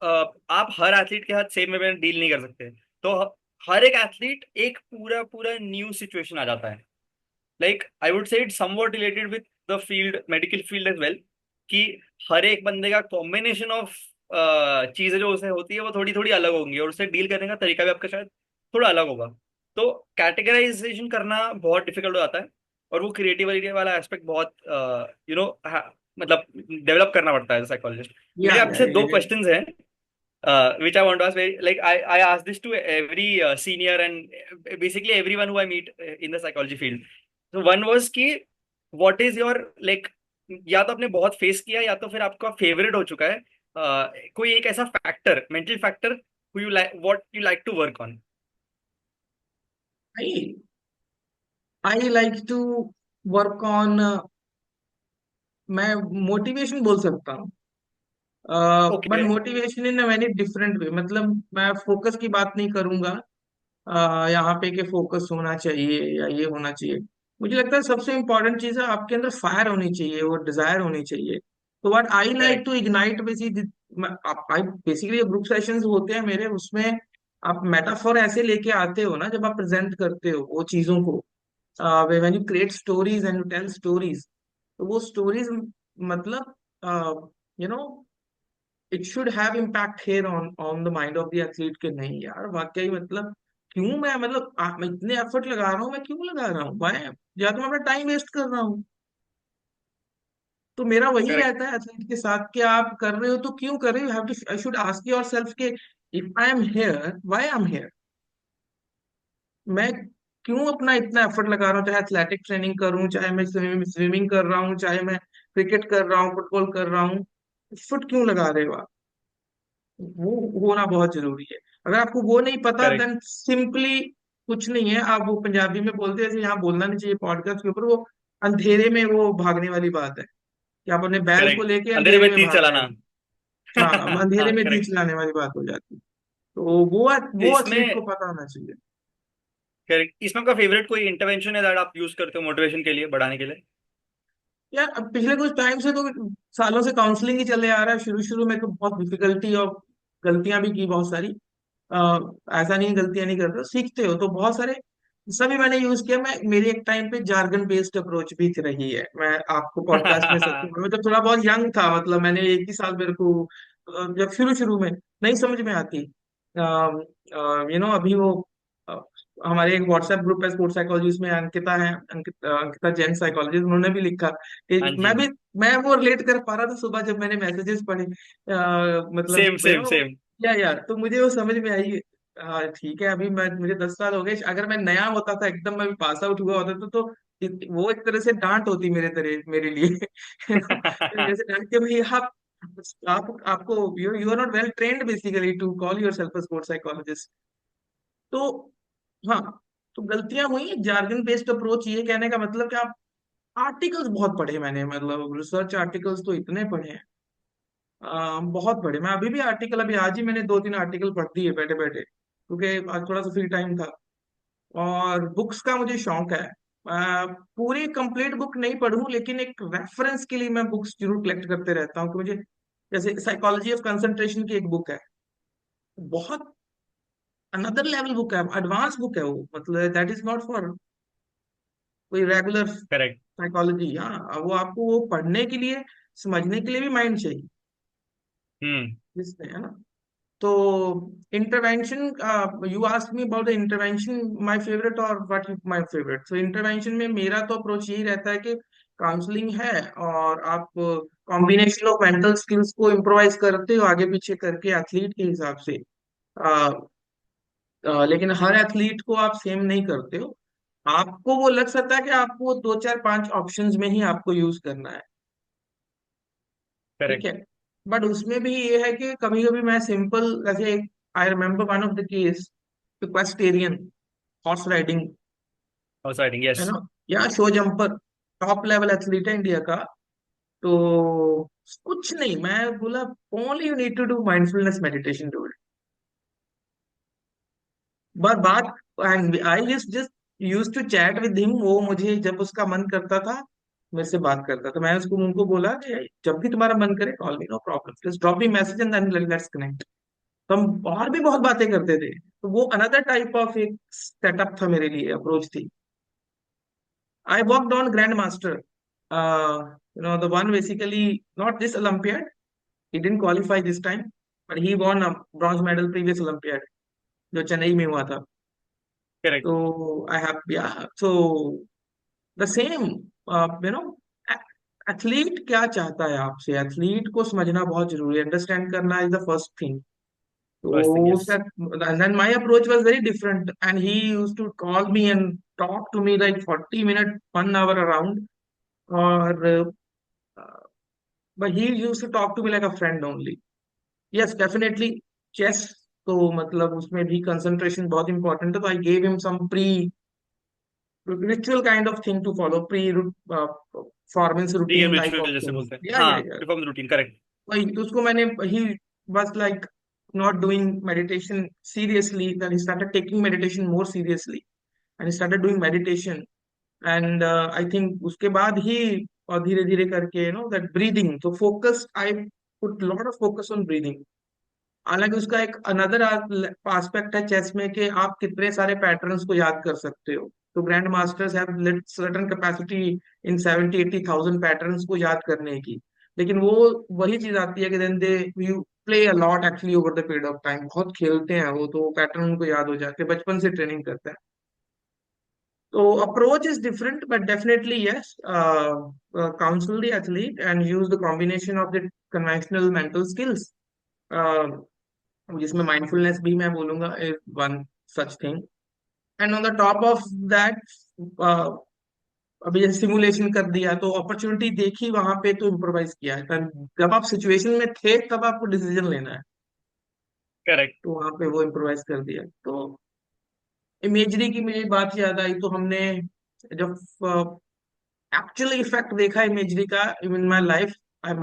आप हर एथलीट के साथ सेम वे में डील नहीं कर सकते। तो हर एक एथलीट एक पूरा पूरा न्यू सिचुएशन आ जाता है। Like I would say it somewhat related with the field, medical field as well, कि हर एक बंदे का कॉम्बिनेशन ऑफ चीजें जो उसे होती है वो थोड़ी थोड़ी अलग होंगी, और उससे डील करने का तरीका भी आपका शायद थोड़ा अलग होगा। तो कैटेगराइजेशन करना बहुत डिफिकल्ट हो जाता है, और वो क्रिएटिविटी वाला एस्पेक्ट बहुत मतलब डेवलप करना पड़ता है साइकोलॉजिस्ट। या मेरे आपसे दो या क्वेश्चंस हैं which I want to ask. Very like I ask this to every senior and basically everyone who I meet in the psychology field. So one was कि what is your like, या तो आपने बहुत face किया या तो फिर आपका फेवरेट हो चुका है कोई एक ऐसा factor, mental factor, who you like, what you like to work on. I I like to work on, मैं मोटिवेशन बोल सकता हूँ, but Okay. Motivation in a very different way, मतलब मैं फोकस की बात नहीं करूंगा यहाँ पे कि फोकस होना चाहिए या ये होना चाहिए। मुझे लगता है सबसे इम्पोर्टेंट चीज है आपके अंदर फायर होनी चाहिए, वो डिजायर होनी चाहिए। तो what I like Correct. To ignite basically group sessions होते हैं मेरे, उसमें आप मेटाफोर ऐसे लेके आते हो ना, जब आप प्रेजेंट करते हो वो चीजों को, when you create stories and you tell stories, तो वो स्टोरीज मतलब you know it should have impact here on the mind of the athlete, के नहीं यार वाकई मतलब, क्यों मैं मतलब मैं इतने एफर्ट लगा रहा हूँ, मैं क्यों लगा रहा हूँ, मैं या तो मैं अपना टाइम वेस्ट कर रहा हूँ। तो मेरा वही Correct. रहता है एथलीट के साथ कि आप कर रहे हो तो क्यों कर रहे हो, have to, I should ask yourself के, if I am here why I am here, मैं क्यों अपना इतना एफर्ट लगा रहा हूँ, चाहे एथलेटिक ट्रेनिंग करूँ, चाहे मैं स्विमिंग कर रहा हूँ, चाहे मैं क्रिकेट कर रहा हूँ, फुटबॉल कर रहा हूँ, फुट क्यों लगा रहे हो आप, वो होना बहुत जरूरी है। अगर आपको वो नहीं पता, Correct. देन सिंपली कुछ नहीं है, आप वो पंजाबी में बोलते हैं, जैसे यहाँ बोलना नहीं चाहिए पॉडकास्ट के ऊपर, वो अंधेरे में वो भागने वाली बात है, कि आप अपने बैल को Correct. लेके अंधेरे अंधेरे में में तीर भाग रहे चलाना। हैं। हाँ, अंधेरे में तीर करेक्ट। चलाने वाली बात हो जाती है। तो वो एथलीट को इसमें पता होना चाहिए। करेक्ट, इसमें आपका फेवरेट कोई इंटरवेंशन है दैट आप यूज करते हो मोटिवेशन के लिए, बढ़ाने के लिए? यार अब पिछले कुछ टाइम से तो, सालों से काउंसलिंग ही चले आ रहा है, शुरू शुरू में तो बहुत डिफिकल्टी और गलतियां भी की बहुत सारी, ऐसा नहीं है गलतियां नहीं करते, सीखते हो तो बहुत सारे सभी मैंने यूज किया। मैं मेरी एक टाइम पे जार्गन बेस्ड अप्रोच भी रही है, मैं आपको पॉडकास्ट में सच में जब थोड़ा बहुत यंग था, मतलब मैंने एक ही साल मेरे को जब शुरू शुरू में नहीं समझ में आती, अभी वो अ, हमारे एक व्हाट्सएप ग्रुप है स्पोर्ट्स साइकोलॉजी, उसमें अंकिता है, अंकिता जैन साइकोलॉजिस्ट, उन्होंने भी लिखा कि हाँ जी। मैं वो रिलेट कर पा रहा था सुबह जब मैंने मैसेजेस पढ़े, सेम मतलब सेम सेम। क्या यार, तो मुझे वो समझ में आई। हाँ ठीक है, अभी मुझे 10 साल हो गए, अगर मैं नया होता था एकदम, मैं पास आउट हुआ होता था तो वो एक तरह से डांट होती मेरे लिए है ना, जैसे डांट के भाई आप आपको you are not well trained basically to call yourself sports psychologist. तो हाँ, तो गलतियां हुई, जार्गन बेस्ड अप्रोच, ये कहने का मतलब कि आप आर्टिकल्स बहुत पढ़े मैंने, मतलब रिसर्च आर्टिकल्स तो इतने पढ़े हैं, बहुत पढ़े। मैं अभी भी आर्टिकल, अभी आज ही मैंने 2-3 आर्टिकल पढ़ दिए बैठे बैठे, क्योंकि आज थोड़ा सा फ्री टाइम था। और बुक्स का मुझे शौक है, पूरी कंप्लीट बुक नहीं पढ़ूं, लेकिन एक रेफरेंस के लिए मैं बुक्स जरूर कलेक्ट करते रहता हूँ कि मुझे, जैसे साइकोलॉजी ऑफ कंसंट्रेशन की एक बुक है, बहुत अनदर लेवल बुक है, एडवांस बुक है वो, मतलब दैट इज नॉट फॉर कोई रेगुलर करेक्ट। साइकोलॉजी। हाँ, वो आपको वो पढ़ने के लिए, समझने के लिए भी माइंड चाहिए, हम्म। जिसमें है ना। तो intervention, you ask me about the intervention my favourite और व्हाट माय फेवरेट। तो इंटरवेंशन में मेरा तो अप्रोच यही रहता है कि काउंसलिंग है, और आप कॉम्बिनेशन ऑफ मेंटल स्किल्स को इम्प्रोवाइज करते हो आगे पीछे करके एथलीट के हिसाब से। अ, लेकिन हर एथलीट को आप सेम नहीं करते हो। आपको वो लग सकता है कि आपको दो चार पांच ऑप्शंस में ही आपको यूज करना है, ठीक करेक्ट। है। बट उसमें भी ये है कि कभी कभी मैं सिंपल, जैसे I remember one of the case, equestrian, horse riding, और साइडिंग, है यस। ना, या show jumper, top level athlete है इंडिया का। तो कुछ नहीं, मैं बोला only you need to do mindfulness meditation to it. बस बात, and I just use to chat with him. वो मुझे जब उसका मन करता था मेरे से बात करता था, मैं उसको उनको बोला कि जब भी तुम्हारा मन करे call me, no problem, just drop me message and then let's connect. तो हम और भी बहुत बातें करते थे। तो वो अनदर टाइप ऑफ एक सेटअप था मेरे लिए, अप्रोच थी। I worked on grand master, the one basically, not this olympiad, he didn't qualify this time, but he won a bronze medal previous olympiad जो चेन्नई में हुआ था। करेक्ट। तो आई हैव, या, so the same, you know, athlete क्या चाहता है आपसे, एथलीट को समझना बहुत जरूरी है, अंडरस्टैंड करना is the first thing. First thing, So yes. that, and then my approach was very different. And he used to call me and talk to me like 40 minutes, 1 hour around. Or, but he used to talk to me like a friend only. Yes, definitely. Chess. तो मतलब उसमें भी concentration बहुत important है, तो I gave him some pre ritual kind of thing to follow, pre performance pre routine and type ritual of जैसे things, बोलते हैं, या हाँ, या परफॉर्मेंस रूटीन, करेक्ट। वही तो उसको मैंने, ही was like not doing meditation seriously, then he started taking meditation more seriously, and he started doing meditation. And I think उसके बाद ही, और धीरे धीरे करके, that breathing, तो focus, I put lot of focus on breathing. हालांकि उसका एक अनदर एस्पेक्ट है चेस में कि आप कितने सारे पैटर्न्स को याद कर सकते हो। तो grand masters have certain capacity in 70-80 thousand patterns को याद करने की। लेकिन वो वही चीज आती है कि then they you play a lot actually over the period of time, बहुत खेलते हैं वो, तो पैटर्न उनको याद हो जाते हैं, बचपन से ट्रेनिंग करते हैं। तो approach is different, but definitely yes, council the athlete and use the combination of the conventional mental skills, जिसमें माइंडफुलनेस भी मैं बोलूंगा is one such thing. And on the top of that, अभी जैसे सिमुलेशन कर दिया, तो अपॉर्चुनिटी देखी वहां पे तो इम्प्रोवाइज किया है, जब आप सिचुएशन में थे तब आपको डिसीजन लेना है, करेक्ट। तो वहां पे वो इम्प्रोवाइज कर दिया। तो इमेजरी की मुझे बात याद आई, तो हमने जब एक्चुअली इफेक्ट देखा इमेजरी का in my life, I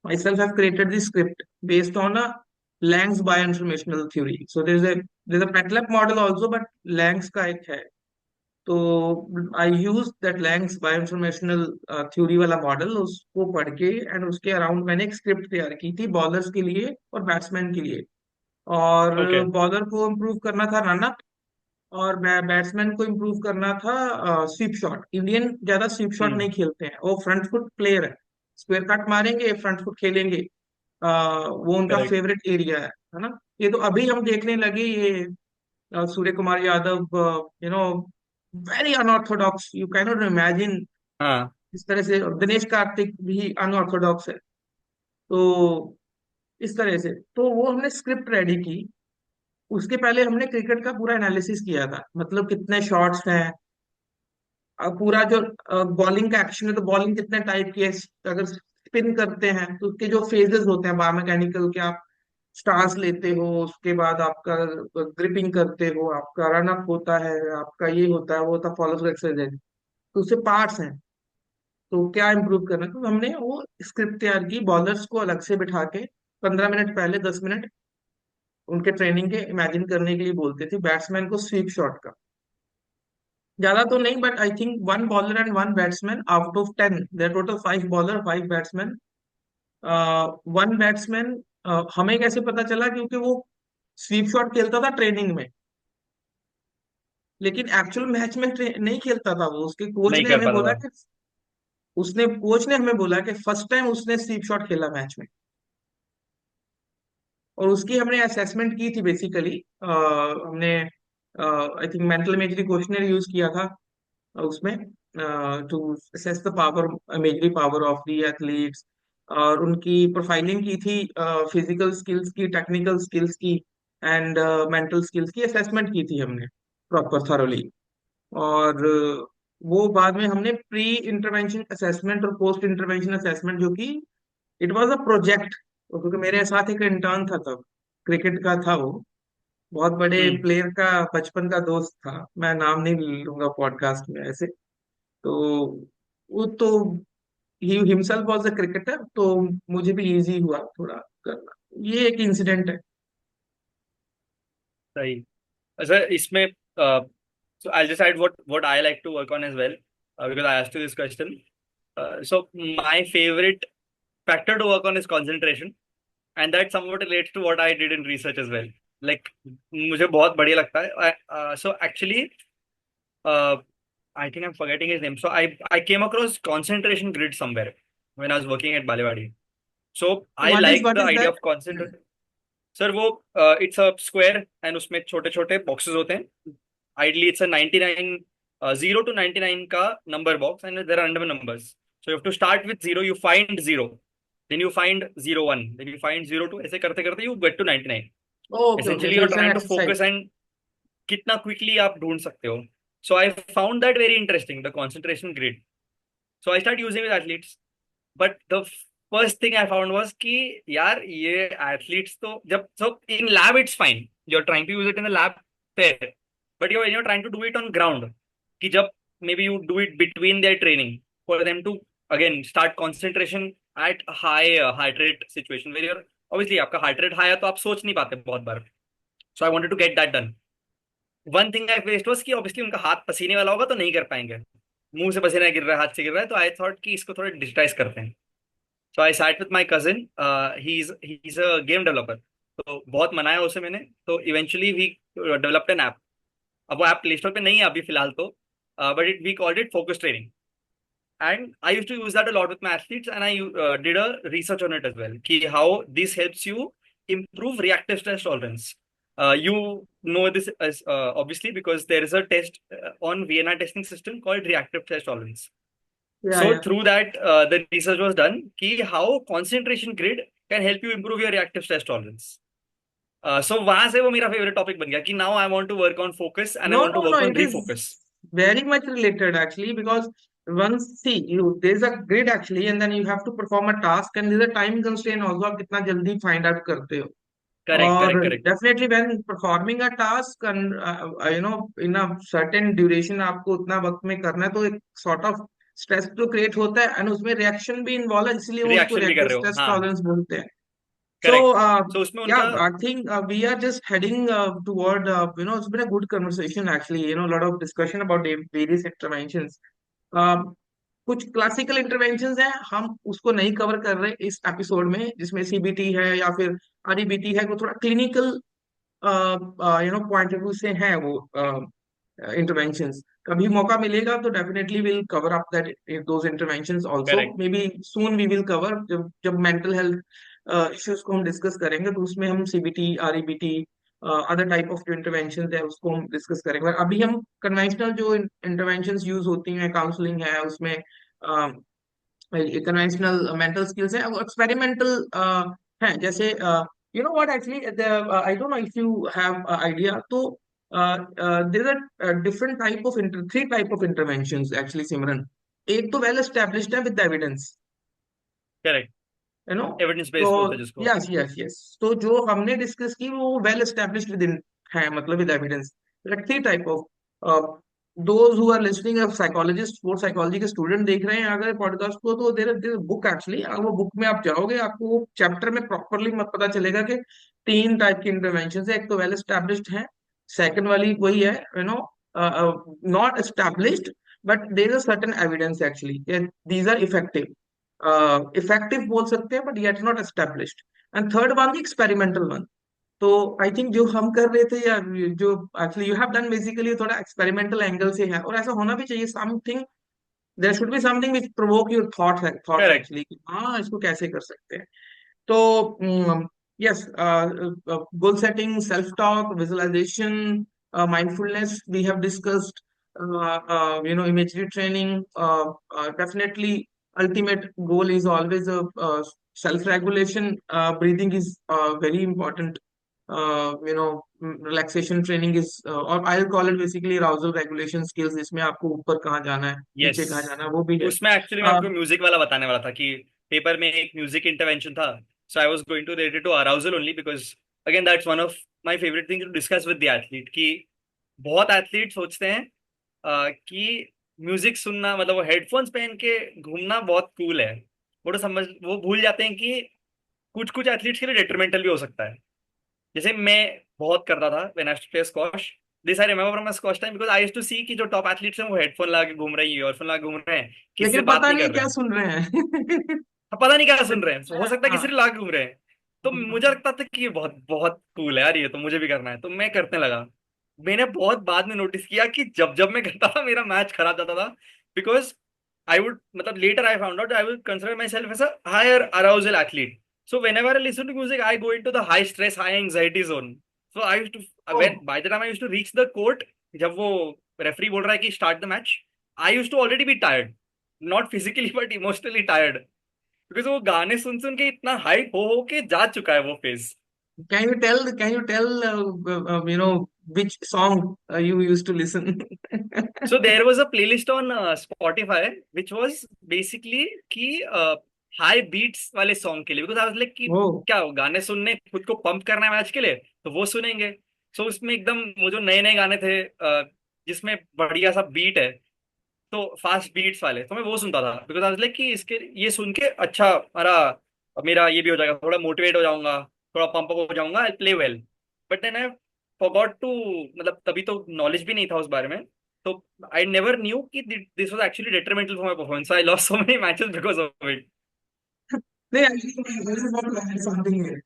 myself have created this script based on a Lang's bioinformational theory. So there's a MATLAB model also, but Lang's का एक है। तो आई यूज दैट लैंग्स बायोइंफॉर्मेशनल थ्योरी वाला मॉडल, उसको पढ़ के एंड उसके अराउंड मैंने एक स्क्रिप्ट तैयार की थी बॉलर्स के लिए और बैट्समैन के लिए। और ओके। बॉलर को इम्प्रूव करना था रन अप, और बैट्समैन को इम्प्रूव करना था स्वीप शॉट। इंडियन ज्यादा स्वीप शॉट हम्म। नहीं खेलते हैं, वो फ्रंट फुट प्लेयर है, स्क्वायर कट मारेंगे, फ्रंट फुट खेलेंगे। वो उनका करेक्ट। फेवरेट एरिया है ना। ये तो अभी हम देखने लगे, ये Surya Kumar Yadav, you know, very unorthodox, you cannot imagine. हाँ। इस तरह से दिनेश कार्तिक भी अनऑर्थोडॉक्स है। तो इस तरह से, तो वो हमने स्क्रिप्ट रेडी की। उसके पहले हमने क्रिकेट का पूरा एनालिसिस किया था, मतलब कितने शॉट्स हैं, पूरा जो बॉलिंग का एक्शन है, तो बॉलिंग कितने टाइप की है, अगर स्पिन करते हैं तो उसके जो फेजेस होते हैं बायोमैकेनिकल के, आप स्टांस लेते हो, उसके बाद आपका ग्रिपिंग करते हो, आपका रन अप होता है, आपका ये होता है, वो होता है फॉलो थ्रू एक्सरसाइज, तो उससे पार्ट्स हैं। तो क्या इम्प्रूव करना है, तो हमने वो स्क्रिप्ट तैयार की, बॉलर्स को अलग से बिठा के 15 मिनट पहले 10 मिनट उनके ट्रेनिंग के इमेजिन करने के लिए बोलते थे, बैट्समैन को स्वीप शॉट का। ज्यादा तो नहीं, but I think one bowler and one batsman out of 10, there total 5 bowler 5 batsman. One batsman, हमें कैसे पता चला, क्योंकि वो स्वीप शॉट खेलता था ट्रेनिंग में, लेकिन एक्चुअल मैच में नहीं खेलता था वो। उसके कोच नहीं ने कर हमें पाता बोला था। कि कोच ने हमें बोला कि फर्स्ट टाइम उसने स्वीप शॉट खेला मैच में। और उसकी हमने असेसमेंट की थी बेसिकली। हमने I think mental imagery questionnaire use किया था उसमें, to assess the power, imagery power of the athletes. और उनकी प्रोफाइलिंग की थी, फिजिकल स्किल्स की, टेक्निकल स्किल्स की, एंड मेंटल स्किल्स की असेसमेंट की थी हमने प्रॉपर थरोली। और वो बाद में हमने प्री इंटरवेंशन असेसमेंट और पोस्ट इंटरवेंशन असेसमेंट जो की, इट वाज अ प्रोजेक्ट। क्योंकि मेरे साथ एक इंटर्न था तब, क्रिकेट का था वो, बहुत बड़े हम्म। प्लेयर का बचपन का दोस्त था, मैं नाम नहीं लूंगा पॉडकास्ट में ऐसे। तो वो तो he himself was a cricketer, तो मुझे भी इजी हुआ थोड़ा करना। ये एक इंसिडेंट है। सही। अच्छा इसमें so I'll decide what I like to work on as well, because I asked you this question. So my favorite factor to work on is concentration, and that somewhat relates to what I did in research as well. Like मुझे बहुत बढ़िया लगता है। So actually, uh, I think I'm forgetting his name. So I came across concentration grid somewhere when I was working at Balewadi. So I what is like what the is idea that? of concentration. Sir वो it's a square and उसमें छोटे छोटे boxes होते हैं। Ideally it's a 99, 0 to 99 का number box, and there are random numbers. So you have to start with 0, you find 0, then you find 0 1, then you find 0 2, ऐसे करते करते you get to 99। Okay okay, essentially so you are it's an trying to exercise. Focus and कितना quickly आप ढूंढ सकते हो। So I found that very interesting, the concentration grid. So I start using with athletes. But the first thing I found was कि यार ये athletes तो जब so in lab it's fine, you are trying to use it in the lab fair, but you are trying to do it on ground, कि जब may be you do it between their training for them to again start concentration at high heart rate situation where you're obviously आपका heart rate high है तो आप सोच नहीं पाते बहुत बार। So I wanted to get that done. One thing I faced was कि ऑब्वियसली उनका हाथ पसीने वाला होगा तो नहीं कर पाएंगे, मुंह से पसीना गिर रहा है, हाथ से गिर रहा है, तो आई थॉट कि इसको थोड़ा डिजिटाइज करते हैं। So I sat with my cousin, he is a game developer, तो बहुत मनाया उसे मैंने। तो eventually we developed an app. अब वो ऐप प्ले स्टोर पे नहीं है अभी फिलहाल तो, but it we called it focus training. And I used to use that a lot with my athletes, and I did a research on it as well. Ki how this helps you improve reactive stress tolerance. You know this as obviously because there is a test on Vienna testing system called reactive stress tolerance. या So या through that, the research was done. Ki how concentration grid can help you improve your reactive stress tolerance. So वहां से वो मेरा favorite topic बन गया कि now I want to work on focus and I no want to no no, work on it is refocus. very much related actually, because once, see, you there's a grid actually, and then you have to perform a task, and there's a time constraint also, आप कितना जल्दी find out करते हो। Correct, और correct, correct. definitely when performing a task and in a certain duration आपको उतना वक्त में करना है, तो एक sort of stress तो create होता है, and उसमें reaction भी involve है, इसलिए वो उसको रिएक्शन भी कर reactive रहे हो, stress हाँ। tolerance बोलते हैं। So, correct. सो उसमें yeah, उनका I think we are just heading toward, it's been a good conversation actually, a lot of discussion about the various interventions. कुछ क्लासिकल इंटरवेंशंस हैं, हम उसको नहीं कवर कर रहे इस एपिसोड में, जिसमें सीबीटी है या फिर आरईबीटी है, वो थोड़ा क्लिनिकल पॉइंट ऑफ व्यू से है वो इंटरवेंशंस। कभी मौका मिलेगा तो definitely will cover up that those interventions also, correct. Maybe soon we will cover, जब जब मेंटल हेल्थ इश्यूज को हम डिस्कस करेंगे तो उसमें हम CBT, REBT, other type of जो इंटरवेंशंस है उसको हम डिस्कस करेंगे। अभी हम कन्वेंशनल जो इंटरवेंशंस यूज होती हैं, काउंसलिंग है उसमें, कन्वेंशनल मेंटल स्किल्स है, वो एक्सपेरिमेंटल हैं, जैसे you know what actually, I don't know if you have idea, तो there are different type of three type of interventions actually, Simran. एक तो वेल एस्टेब्लिश्ड है with evidence, correct. You know. Evidence तो based बोलते हैं जिसको। यस यस यस, तो जो हमने डिस्कस की वो वेल एस्टेब्लिश्ड विद इन है, मतलब with evidence. Three type of, those who are listening, psychologist, sports psychology के स्टूडेंट देख रहे हैं अगर पॉडकास्ट को, तो देर बुक एक्चुअली, वो बुक में आप जाओगे, आपको वो चैप्टर में प्रॉपरली मत पता चलेगा कि तीन टाइप की इंटरवेंशन है। एक तो वेल एस्टेब्लिश्ड है, सेकंड वाली वही है, not established, but there is a certain evidence actually that these are effective. Effective बोल सकते हैं, but yet not established. And third one, the experimental one. तो आई थिंक जो हम कर रहे थे, या जो actually you have done basically थोड़ा एक्सपेरिमेंटल एंगल से है, और ऐसा होना भी चाहिए. Something, there should be something which provoke your thoughts correct. Actually, कि हाँ इसको कैसे कर सकते हैं. तो yes, goal setting, self talk, visualization, mindfulness we have discussed, imagery training. Definitely ultimate goal is always a self regulation. Breathing is very important. Relaxation training is, or I'll call it basically arousal regulation skills. इसमें आपको ऊपर कहाँ जाना है, yes. नीचे कहाँ जाना है, वो भी है. उसमें एक्चुअली मैं uh, आपको म्यूजिक वाला बताने वाला था कि पेपर में एक म्यूजिक इंटरवेंशन था. So I was going to related to arousal only because again that's one of my favorite thing to discuss with the athlete. कि बहुत एथलीट सोचते हैं कि म्यूजिक सुनना मतलब वो हेडफोन्स पहन के घूमना बहुत कूल है. वो भूल जाते हैं कि कुछ कुछ एथलीट्स के लिए डेट्रीमेंटल भी हो सकता है. जैसे मैं बहुत करता था when I play squash. This I remember from my squash time because I used to see कि जो टॉप एथलीट्स हैं वो हेडफोन लगा के घूम रहे हैं, ईयरफोन लगा के घूम रहे हैं, किसी से लेकिन बात पता नहीं नहीं कर रहे क्या हैं. सुन रहे हैं. अब पता नहीं क्या सुन रहे हैं, हो सकता है किसी हाँ. से लाके घूम रहे हैं. तो मुझे लगता था कि ये बहुत बहुत कूल है यार, ये तो मुझे भी करना है, तो मैं करने लगा. मैंने बहुत बाद में नोटिस किया कि जब जब मैं करता था मेरा मैच खराब जाता था. बिकॉज आई वुड मतलब later I found out I would consider myself as a higher arousal athlete. So whenever I listen to music, I go into the high stress, high anxiety zone. So I used to, when by the time I used to reach the court, जब वो referee बोल रहा है कि start the match, I used to already be tired, not physically but emotionally tired. Because वो गाने सुन सुन के इतना हाइप हो के जा चुका है वो phase. Can you tell which song you used to listen? So there was a playlist on Spotify which was basically कि हाई बीट्स वाले सॉन्ग के लिए. बिकॉज आई वाज लाइक कि Oh, क्या गाने सुनने, खुद को पंप करना है मैच के लिए, तो वो सुनेंगे. सो उसमें एकदम वो जो नए नए गाने थे जिसमें बढ़िया सा बीट है, तो फास्ट बीट्स वाले, तो मैं वो सुनता था. बिकॉज आई वाज लाइक कि इसके ये सुन के अच्छा मेरा मेरा ये भी हो जाएगा, थोड़ा मोटिवेट हो जाऊंगा, थोड़ा पंप अप हो जाऊंगा, I play well. But then I forgot to, मतलब तभी तो नॉलेज भी नहीं था उस बारे में. तो आई नेवर न्यू कि this was actually detrimental for my performance. I lost so many matches because of it. नहीं, actually, I just want to add something here.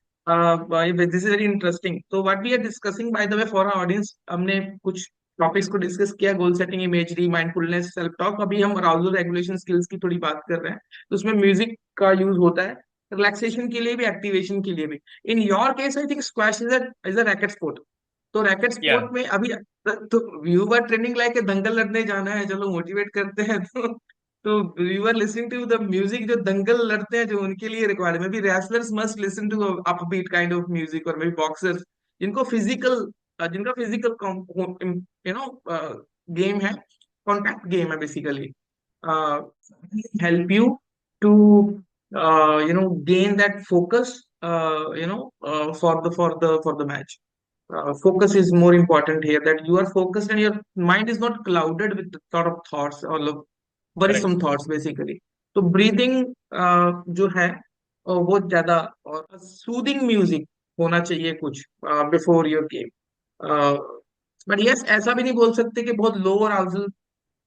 This is very interesting. So what we are discussing, by the way, for our audience, हमने कुछ topics को discuss किया: goal setting, imagery, mindfulness, self talk. अभी हम arousal regulation skills की थोड़ी बात कर रहे हैं. तो उसमें म्यूजिक का यूज होता है रिलैक्सेशन के लिए भी, एक्टिवेशन के लिए भी. In your case I think squash is a racket sport. तो रैकेट या. स्पोर्ट में अभी, तो यू वर ट्रेनिंग लाइक दंगल लड़ने जाना है, चलो मोटिवेट करते हैं. तो you are listening to the music जो दंगल लड़ते हैं, जो उनके लिए required. Maybe wrestlers must listen to upbeat kind of music, और मे बी बॉक्सर्स जिनका फिजिकल गेम है, कॉन्टैक्ट गेम है basically, help you to gain that focus, for the match. Focus is more important here, that you are focused and your mind is not clouded with the sort of thoughts or correct. worrisome thoughts basically. तो breathing जो है, वो ज्यादा, और soothing music होना चाहिए कुछ before your game. But yes, ऐसा भी नहीं बोल सकते कि बहुत लो अराउजल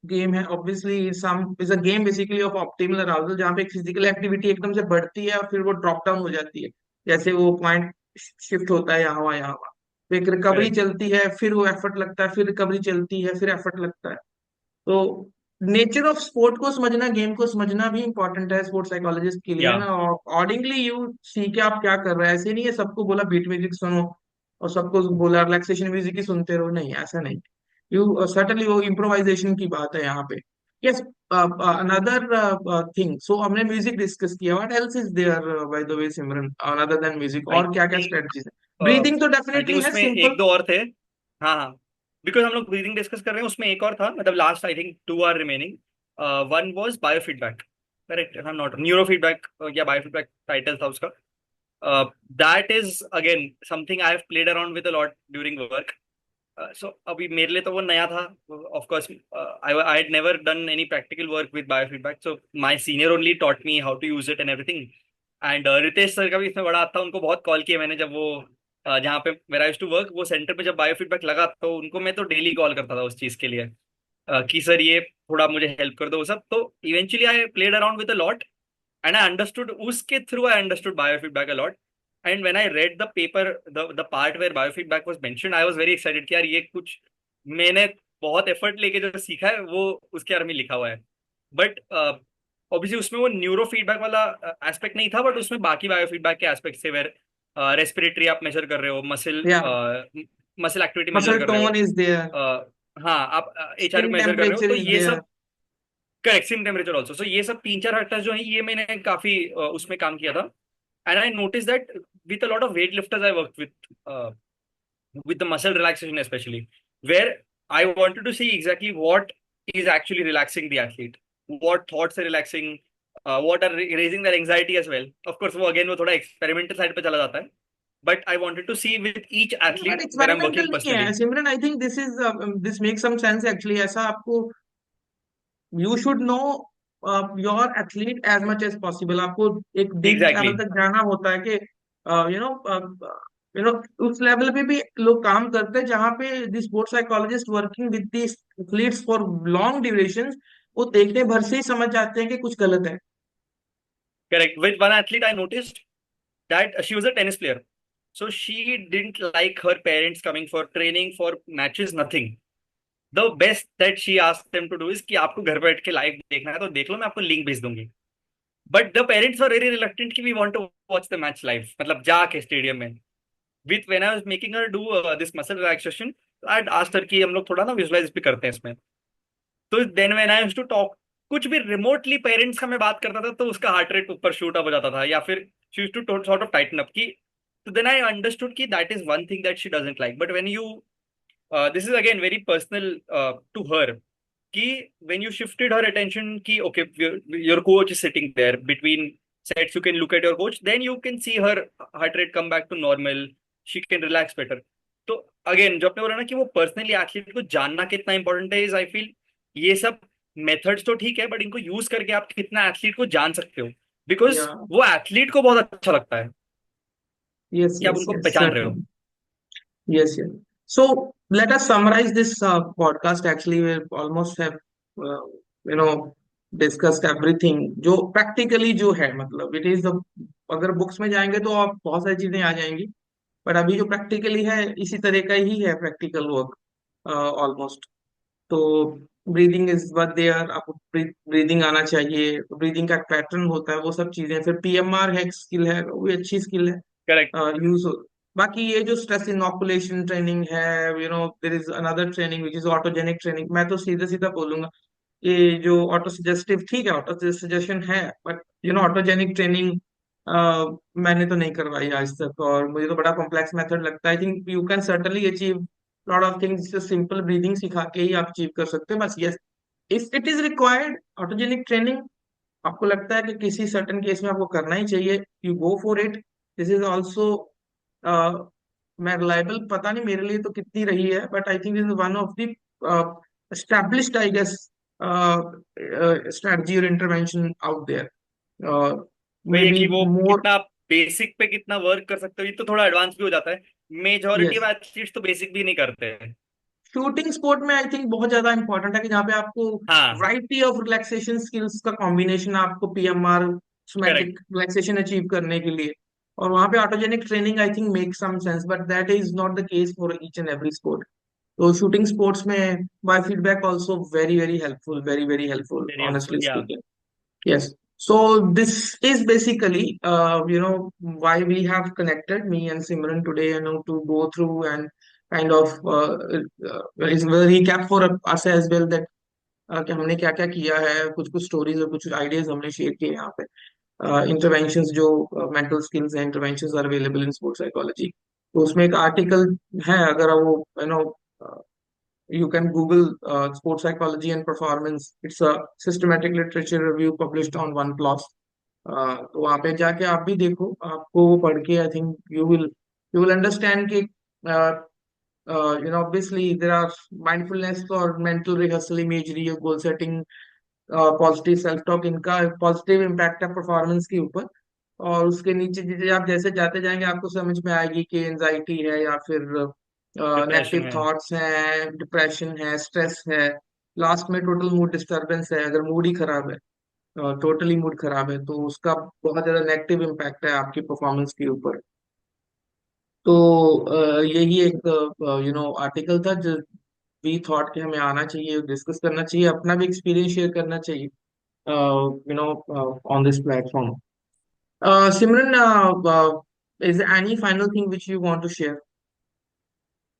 गेम है. Obviously some is a game basically of optimal arousal, जहाँ पे फिजिकल एक्टिविटी एकदम से बढ़ती है और फिर वो ड्रॉप डाउन हो जाती है. जैसे वो पॉइंट शिफ्ट होता है यहाँ वहाँ यहाँ वहाँ. तो एक रिकवरी करेक्ट. चलती है, फिर वो एफर्ट लगता है, फिर रिकवरी चलती है, फिर एफर्ट लगता है. तो नेचर ऑफ स्पोर्ट को समझना, गेम को समझना भी इंपॉर्टेंट है स्पोर्ट्स साइकोलॉजिस्ट के लिए या. ना. अकॉर्डिंगली यू सी के आप क्या कर रहे हैं. ऐसे नहीं है सबको बोला बीट म्यूजिक सुनो और सबको बोला रिलैक्सेशन म्यूजिक ही सुनते रहो, नहीं, ऐसा नहीं. यू सर्टनली, वो इम्प्रोवाइजेशन की बात है यहाँ पे. यस. अनदर थिंग, सो हमने म्यूजिक डिस्कस किया. What else is there by the way, Simran, another then music, I और क्या क्या थिंक स्ट्रेटजीज है? ब्रीदिंग तो आई थिंक डेफिनेटली है, उसमें सिंपल. एक दो और थे. हाँ हाँ. बिकॉज हम लोग ब्रीदिंग डिस्कस कर रहे हैं, उसमें एक और था, मतलब last I think 2 are remaining. One was biofeedback. Correct, I am not neuro feedback या बायोफीडबैक टाइटल था उसका. That is again something I have played around with a lot during work. So अभी मेरे लिए तो वो नया था. Of course I had never done any practical work with biofeedback, so my senior only taught me how to use it and everything. And Ritesh sir का भी इसमें बड़ा हाथ था, उनको बहुत कॉल किया मैंने जब वो जहाँ पे where I used to work, वो सेंटर पे जब बायोफीडबैक लगा तो उनको मैं तो डेली कॉल करता था उस चीज के लिए, कि सर ये थोड़ा मुझे हेल्प कर दो वो सब। तो eventually I played around with a lot and I understood, उसके through I understood biofeedback a lot. And when I read the paper, the part where biofeedback was mentioned, I was very excited कि यार ये कुछ मैंने बहुत effort लेके जो सीखा है वो उसके बारे में लिखा हुआ है। बट ऑब्वियसली उसमें वो न्यूरो फीडबैक वाला एस्पेक्ट नहीं था, बट उसमें बाकी बायोफीडबैक के एस्पेक्ट से, वेर रेस्पिरेटरी आप मेजर कर रहे हो, या मसल एक्टिविटी मेजर मसल कर रहे हो, टोन इज देयर, हाँ आप एचआरयू स्किन मेजर कर रहे हो, टेम्परेचर तो इज ये देयर। सब करेक्ट, सिम टेम्परेचर ऑल्सो। सो ये सब तीन चार फैक्टर्स जो हैं ये मैंने काफी उसमें काम किया था। And I notice that with a lot of weight lifters I work with the muscle relaxation especially, where I wanted to see exactly what is actually relaxing the athlete, what thoughts are relaxing, what are raising their anxiety as well. Of course वो again वो थोड़ा experimental side पे चला जाता है, but I wanted to see with each but athlete where I'm experimental working नहीं है personally. Simran, I think this make some sense actually. ऐसा आपको, you should know your athlete as much as possible. आपको एक डीप लेवल Exactly. तक जाना होता है कि यू नो यू नो उस लेवल पे भी लोग काम करते हैं जहाँ पे the sports psychologist working with the athletes for long duration, वो देखने भर से ही समझ जाते हैं कि कुछ गलत है। Correct. With one athlete I noticed that she was a tennis player. So she didn't like her parents coming for training, for matches, nothing. The best that she asked them to do is कि आपको घर बैठ के live देखना है तो देख लो, मैं आपको लिंक भेज दूंगी। But the parents were very reluctant कि we want to watch the match live, मतलब जाके स्टेडियम में। With when I was making her do this muscle relaxation, I asked her कि हम लोग थोड़ा ना विजुअलाइज भी करते हैं इसमें। तो then when I used to talk, कुछ भी रिमोटली पेरेंट्स का मैं बात करता था तो उसका हार्ट रेट ऊपर शूट अप हो जाता था, या फिर she used to sort of tighten up की। तो देन आई अंडरस्टूड कि that is one thing that she doesn't like, but when you this is again very personal to her, कि when you shifted her attention कि okay, your coach is sitting there between sets, you can look at your coach, then you can see her heart rate come back to normal, she can relax better. तो again जो आपने बोला ना कि वो personally athlete को जानना कितना इंपॉर्टेंट है, इज आई फील ये सब मेथड्स तो ठीक है, बट इनको यूज करके आप कितना एथलीट को जान सकते हो, बिकॉज या वो एथलीट को बहुत अच्छा लगता है यस कि आप यस उनको यस पहचान रहे हो। Certainly. Yes, yes. So let us summarize this podcast. Actually, we almost have, uh, you know, discussed everything. जो practically जो है, मतलब it is the, अगर बुक्स में जाएंगे तो आप बहुत सारी चीजें आ जाएंगी, पर अभी जो प्रैक्टिकली है इसी तरह का ही है प्रैक्टिकल वर्क ऑलमोस्ट। तो ब्रीदिंग इज बट देयर, आपको ब्रीदिंग आना चाहिए, ब्रीदिंग का पैटर्न होता है, वो सब चीजें। फिर पीएमआर है, स्किल है, वो भी अच्छी स्किल है, करेक्ट। यूज हो। बाकी ये जो स्ट्रेस इनोकुलेशन ट्रेनिंग है, you know there is another training which is autogenic training. मैं तो सीधा सीधा बोलूंगा, ये जो ऑटो सजेस्टिव, ठीक है ऑटो सजेशन है, but you know autogenic training मैंने तो नहीं करवाई आज तक, और मुझे तो बड़ा कॉम्प्लेक्स मेथड लगता है। I think you can certainly achieve lot of things, simple breathing सिखा के ही आप अचीव कर सकते हैं। बस yes, if it is required autogenic training, आपको लगता है कि किसी सर्टेन केस में आपको करना ही चाहिए, you go for it. This is also, मैं रिलायबल पता नहीं मेरे लिए तो कितनी रही है, but I think this is one of the established, I guess, strategy or intervention out there. वही है Maybe कि वो more, कितना बेसिक पे कितना वर्क कर सकते हो, ये तो थोड़ा एडवांस भी हो जाता है। Majority yes. ऑफ एथलीट्स तो बेसिक भी नहीं करते हैं। शूटिंग स्पोर्ट में आई थिंक बहुत ज्यादा इंपॉर्टेंट है कि जहाँ पे आपको हाँ। वैरायटी ऑफ रिलैक्सेशन स्किल्स का कॉम्बिनेशन, आपको PMR correct. Somatic relaxation achieve करने के लिए, और वहाँ पे autogenic training I think make some sense, but that is not the case for each and every sport. तो शूटिंग स्पोर्ट्स में biofeedback also very very helpful, very very helpful, very helpful honestly या। Speaking. Yes. So this is basically, why we have connected, me and Simran today, to go through and kind of is a recap for us as well, that कि हमने क्या क्या किया है, कुछ कुछ stories और कुछ आइडियाज हमने शेयर किए यहाँ पे। इंटरवेंशंस जो मेंटल स्किल्स हैं, interventions are available in sports psychology. तो उसमें एक आर्टिकल है, अगर वो you can Google sports psychology and performance. It's a systematic literature review published on OnePlus. तो वहाँ पे जाके आप भी देखो, आपको वो पढ़ के I think you will understand कि obviously there are mindfulness और mental rehearsal, imagery और goal setting, positive self talk, इनका पॉजिटिव इम्पैक्ट है परफॉर्मेंस के ऊपर। और उसके नीचे आप जैसे जाते जाएंगे आपको समझ में आएगी कि एंजाइटी है या फिर डिप्रेशन नेगेटिव है। थॉट्स हैं, डिप्रेशन है, स्ट्रेस है। लास्ट में टोटल मूड डिस्टरबेंस है, अगर मूड ही खराब है, टोटली मूड खराब है, तो उसका बहुत ज्यादा नेगेटिव इम्पैक्ट है आपकी परफॉर्मेंस के ऊपर। तो यही एक आर्टिकल था जो वी थॉट कि हमें आना चाहिए, डिस्कस करना चाहिए, अपना भी एक्सपीरियंस शेयर करना चाहिए on this platform. Simran, is there any final thing which you want to share?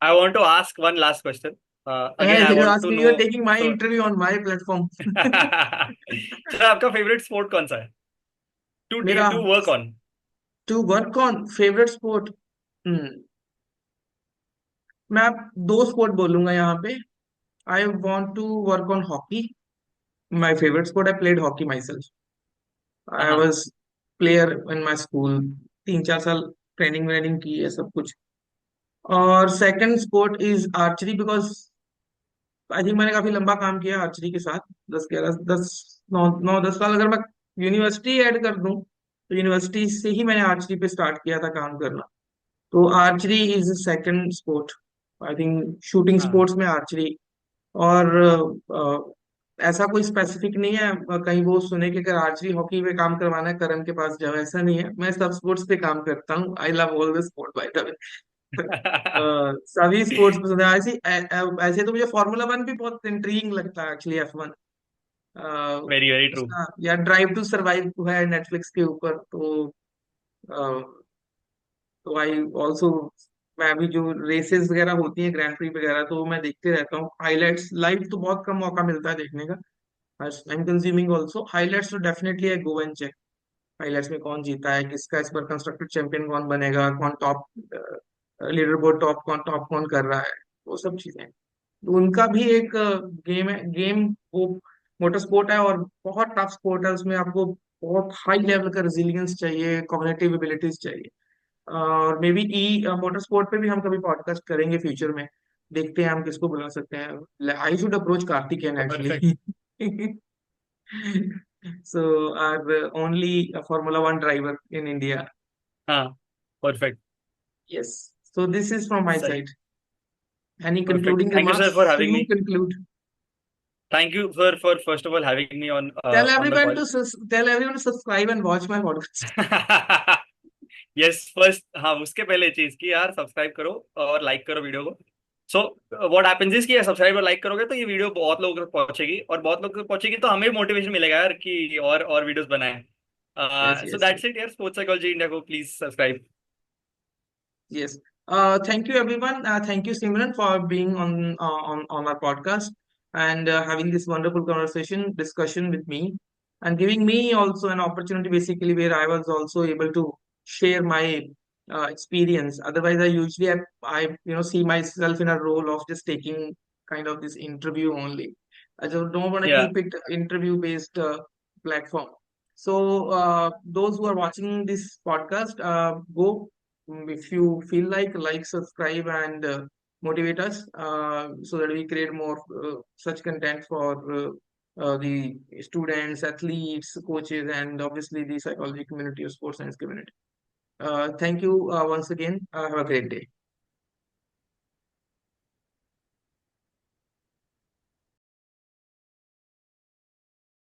I want to ask one last question. Again, I Hey, you want to asking, you are know. taking my So, interview on my platform. Sir आपका favorite sport कौन सा है? To मेरा to work on. To work on favorite sport. मैं आप दो sport बोलूंगा यहाँ पे। I want to work on hockey. My favorite sport, I played hockey myself. I हाँ was player in my school. 3-4 साल ट्रेनिंग व्रेनिंग की है सब कुछ। और second sport is archery, because I think मैंने काफी लंबा काम किया आर्चरी के साथ। 9-10 साल, अगर मैं यूनिवर्सिटी ऐड कर दूं तो यूनिवर्सिटी से ही मैंने आर्चरी पे स्टार्ट किया था काम करना। तो archery is second sport, I think shooting हाँ। स्पोर्ट्स में आर्चरी। और ऐसा कोई स्पेसिफिक नहीं है, कहीं वो सुने कि अगर आर्चरी हॉकी पे काम करवाना है करण के पास जाओ, ऐसा नहीं है। मैं सब स्पोर्ट्स पे काम करता हूँ, I love all the sport bye the वे। सभी स्पोर्ट्स पसंद है ऐसे। ऐसे तो मुझे फार्मूला वन भी बहुत इंट्रिगिंग लगता है actually, F1। Very very true. उसका या ड्राइव टू सरवाइव है नेटफ्लिक्स के ऊपर, तो आई ऑल्सो, मैं अभी जो रेसेस वगैरह होती हैं, ग्रैंड प्री वगैरह, तो मैं देखते रहता हूँ हाईलाइट्स। लाइव तो बहुत कम मौका मिलता है देखने का। I am consuming also highlights, तो definitely I go and check highlights में कौन जीता है, किसका इस बार कंस्ट्रक्टेड चैंपियन कौन बनेगा, कौन टॉप लीडर बोर्ड टॉप कौन कर रहा है, वो सब चीजें। तो उनका भी एक गेम है, गेम वो मोटर स्पोर्ट है और बहुत टफ स्पोर्ट है। उसमें आपको बहुत हाई लेवल का रेजिलियंस चाहिए, कॉग्निटिव एबिलिटीज चाहिए। और मे बी मोटर स्पोर्ट पे भी हम कभी पॉडकास्ट करेंगे फ्यूचर में। देखते हैं हम किसको बुला सकते हैं। I should approach Karthikeyan perfect. Actually. So our only Formula One driver in India. हाँ perfect. Yes. So this is from my सही। side. Any perfect, concluding thank you sir for remarks? Having You me. conclude. Thank you sir for first of all having me on the call. Tell everyone to subscribe and watch my podcast. Yes first, हाँ उसके पहले चीज की यार subscribe करो और like करो video को। सो व्हाट हैपेंस इज कि सब्सक्राइब और लाइक करोगे तो ये वीडियो बहुत लोगों तक पहुंचेगी, और बहुत लोगों तक पहुंचेगी तो हमें मोटिवेशन मिलेगा यार कि और वीडियोस बनाएं। Yes, so yes, yes. That's it यार, स्पोर्ट्स साइकोलॉजी इंडिया को please subscribe. Yes. Thank you, everyone. Thank you, Simran, for being on our podcast and having this wonderful discussion with me, and giving me also an opportunity, basically, where I was also able to share my experience. Otherwise, I see myself in a role of just taking kind of this interview only. I just don't want to या keep it interview-based platform. So, those who are watching this podcast, go. If you feel like, subscribe, and motivate us so that we create more such content for the students, athletes, coaches, and obviously the psychology community or sports science community. Thank you once again. Have a great day.